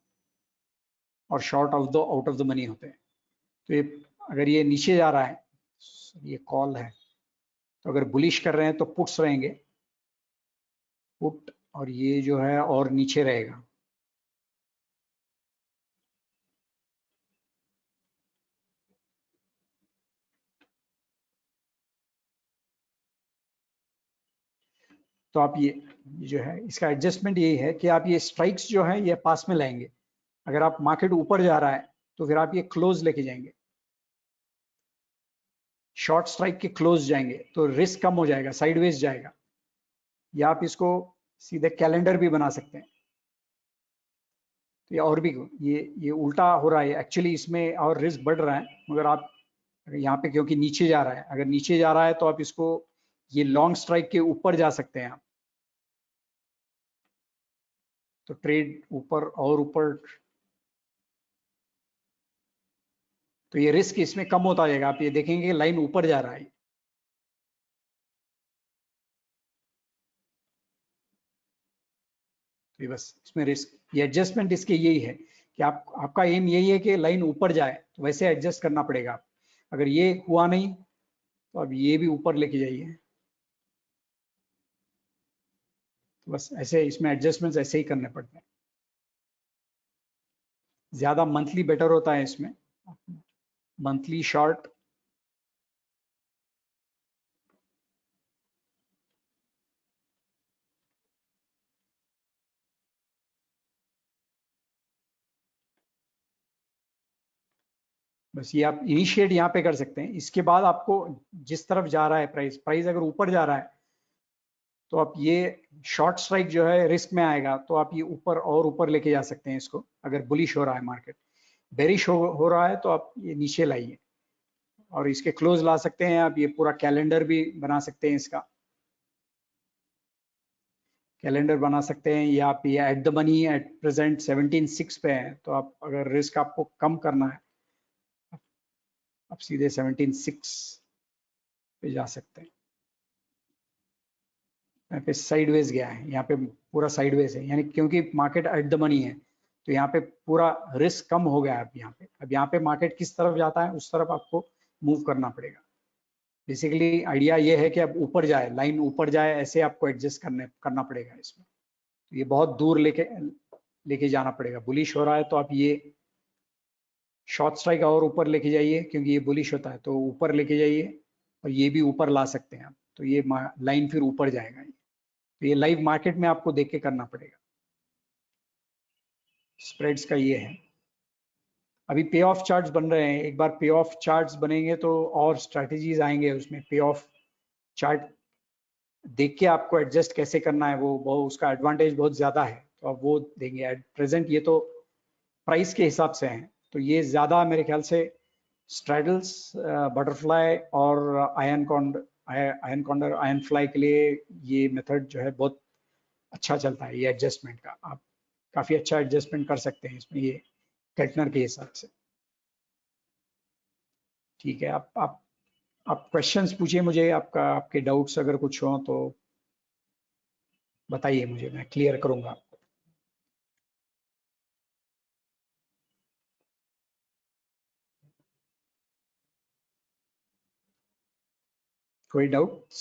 B: और short out of the money होते हैं। तो ये अगर ये नीचे जा रहा है, ये कॉल है, तो अगर बुलिश कर रहे हैं तो पुट्स रहेंगे, पुट, और ये जो है और नीचे रहेगा। तो आप ये जो है, इसका एडजस्टमेंट यही है कि आप ये स्ट्राइक्स जो है ये पास में लाएंगे। अगर आप मार्केट ऊपर जा रहा है तो फिर आप ये क्लोज लेके जाएंगे, शॉर्ट स्ट्राइक के क्लोज जाएंगे, तो रिस्क कम हो जाएगा, साइडवेज जाएगा। या आप इसको सीधे कैलेंडर भी बना सकते हैं। तो ये और भी ये उल्टा हो रहा है एक्चुअली, इसमें और रिस्क बढ़ रहा है। मगर आप यहाँ पे, क्योंकि नीचे जा रहा है, अगर नीचे जा रहा है तो आप इसको ये लॉन्ग स्ट्राइक के ऊपर जा सकते हैं आप। तो ट्रेड ऊपर और ऊपर, तो ये रिस्क इसमें कम होता जाएगा। आप ये देखेंगे लाइन ऊपर जा रहा है। तो बस इसमें रिस्क, ये एडजस्टमेंट इसके यही है कि आपका एम यही है कि लाइन ऊपर जाए, तो वैसे एडजस्ट करना पड़ेगा। अगर ये हुआ नहीं तो अब ये भी ऊपर लेके जाइए। तो बस ऐसे इसमें एडजस्टमेंट्स ऐसे ही करने पड़ते हैं। ज्यादा मंथली बेटर होता है इसमें, मंथली शॉर्ट। बस ये आप इनिशिएट यहाँ पे कर सकते हैं। इसके बाद आपको जिस तरफ जा रहा है प्राइस अगर ऊपर जा रहा है तो आप ये शॉर्ट स्ट्राइक जो है रिस्क में आएगा, तो आप ये ऊपर और ऊपर लेके जा सकते हैं इसको। अगर बुलिश हो रहा है मार्केट, बेरिश हो रहा है तो आप ये नीचे लाइए और इसके क्लोज ला सकते हैं। आप ये पूरा कैलेंडर भी बना सकते हैं, इसका कैलेंडर बना सकते हैं। या आप ये eight the money at present 17.6 पे है, तो आप अगर रिस्क आपको कम करना है, आप सीधे 17.6 पे जा सकते हैं। यहाँ पे साइडवेज गया है, यहाँ पे पूरा साइडवेज है, यानी क्योंकि मार्केट एट द मनी है, तो यहाँ पे पूरा रिस्क कम हो गया है। अब यहाँ पे मार्केट किस तरफ जाता है उस तरफ आपको मूव करना पड़ेगा। बेसिकली आइडिया ये है कि अब ऊपर जाए, लाइन ऊपर जाए, ऐसे आपको एडजस्ट करना पड़ेगा इसमें। तो ये बहुत दूर लेके जाना पड़ेगा। बुलिश हो रहा है तो आप ये शॉर्ट स्ट्राइक और ऊपर लेके जाइए, क्योंकि ये बुलिश होता है तो ऊपर लेके जाइए, और ये भी ऊपर ला सकते हैं आप। तो ये लाइन फिर ऊपर जाएगा। तो ये लाइव मार्केट में आपको देख के करना पड़ेगा। स्प्रेड्स का ये है। अभी पे ऑफ चार्ट्स बन रहे हैं। एक बार पे ऑफ चार्ट्स बनेंगे तो और स्ट्रैटेजीज आएंगे उसमें। पे ऑफ चार्ट देख के आपको एडजस्ट कैसे करना है, वो उसका एडवांटेज बहुत ज्यादा है, तो आप वो देंगे। एट प्रेजेंट ये तो प्राइस के हिसाब से हैं, तो ये ज्यादा मेरे ख्याल से स्ट्रैडल्स, बटरफ्लाई और आयन कॉन्डर, आयन फ्लाई के लिए ये मेथड जो है बहुत अच्छा चलता है। ये एडजस्टमेंट का आप काफी अच्छा एडजस्टमेंट कर सकते हैं इसमें, ये केल्टनर के हिसाब से। ठीक है, आप क्वेश्चंस पूछिए मुझे। आपके डाउट्स अगर कुछ हो तो बताइए मुझे, मैं क्लियर करूंगा। कोई डाउट्स?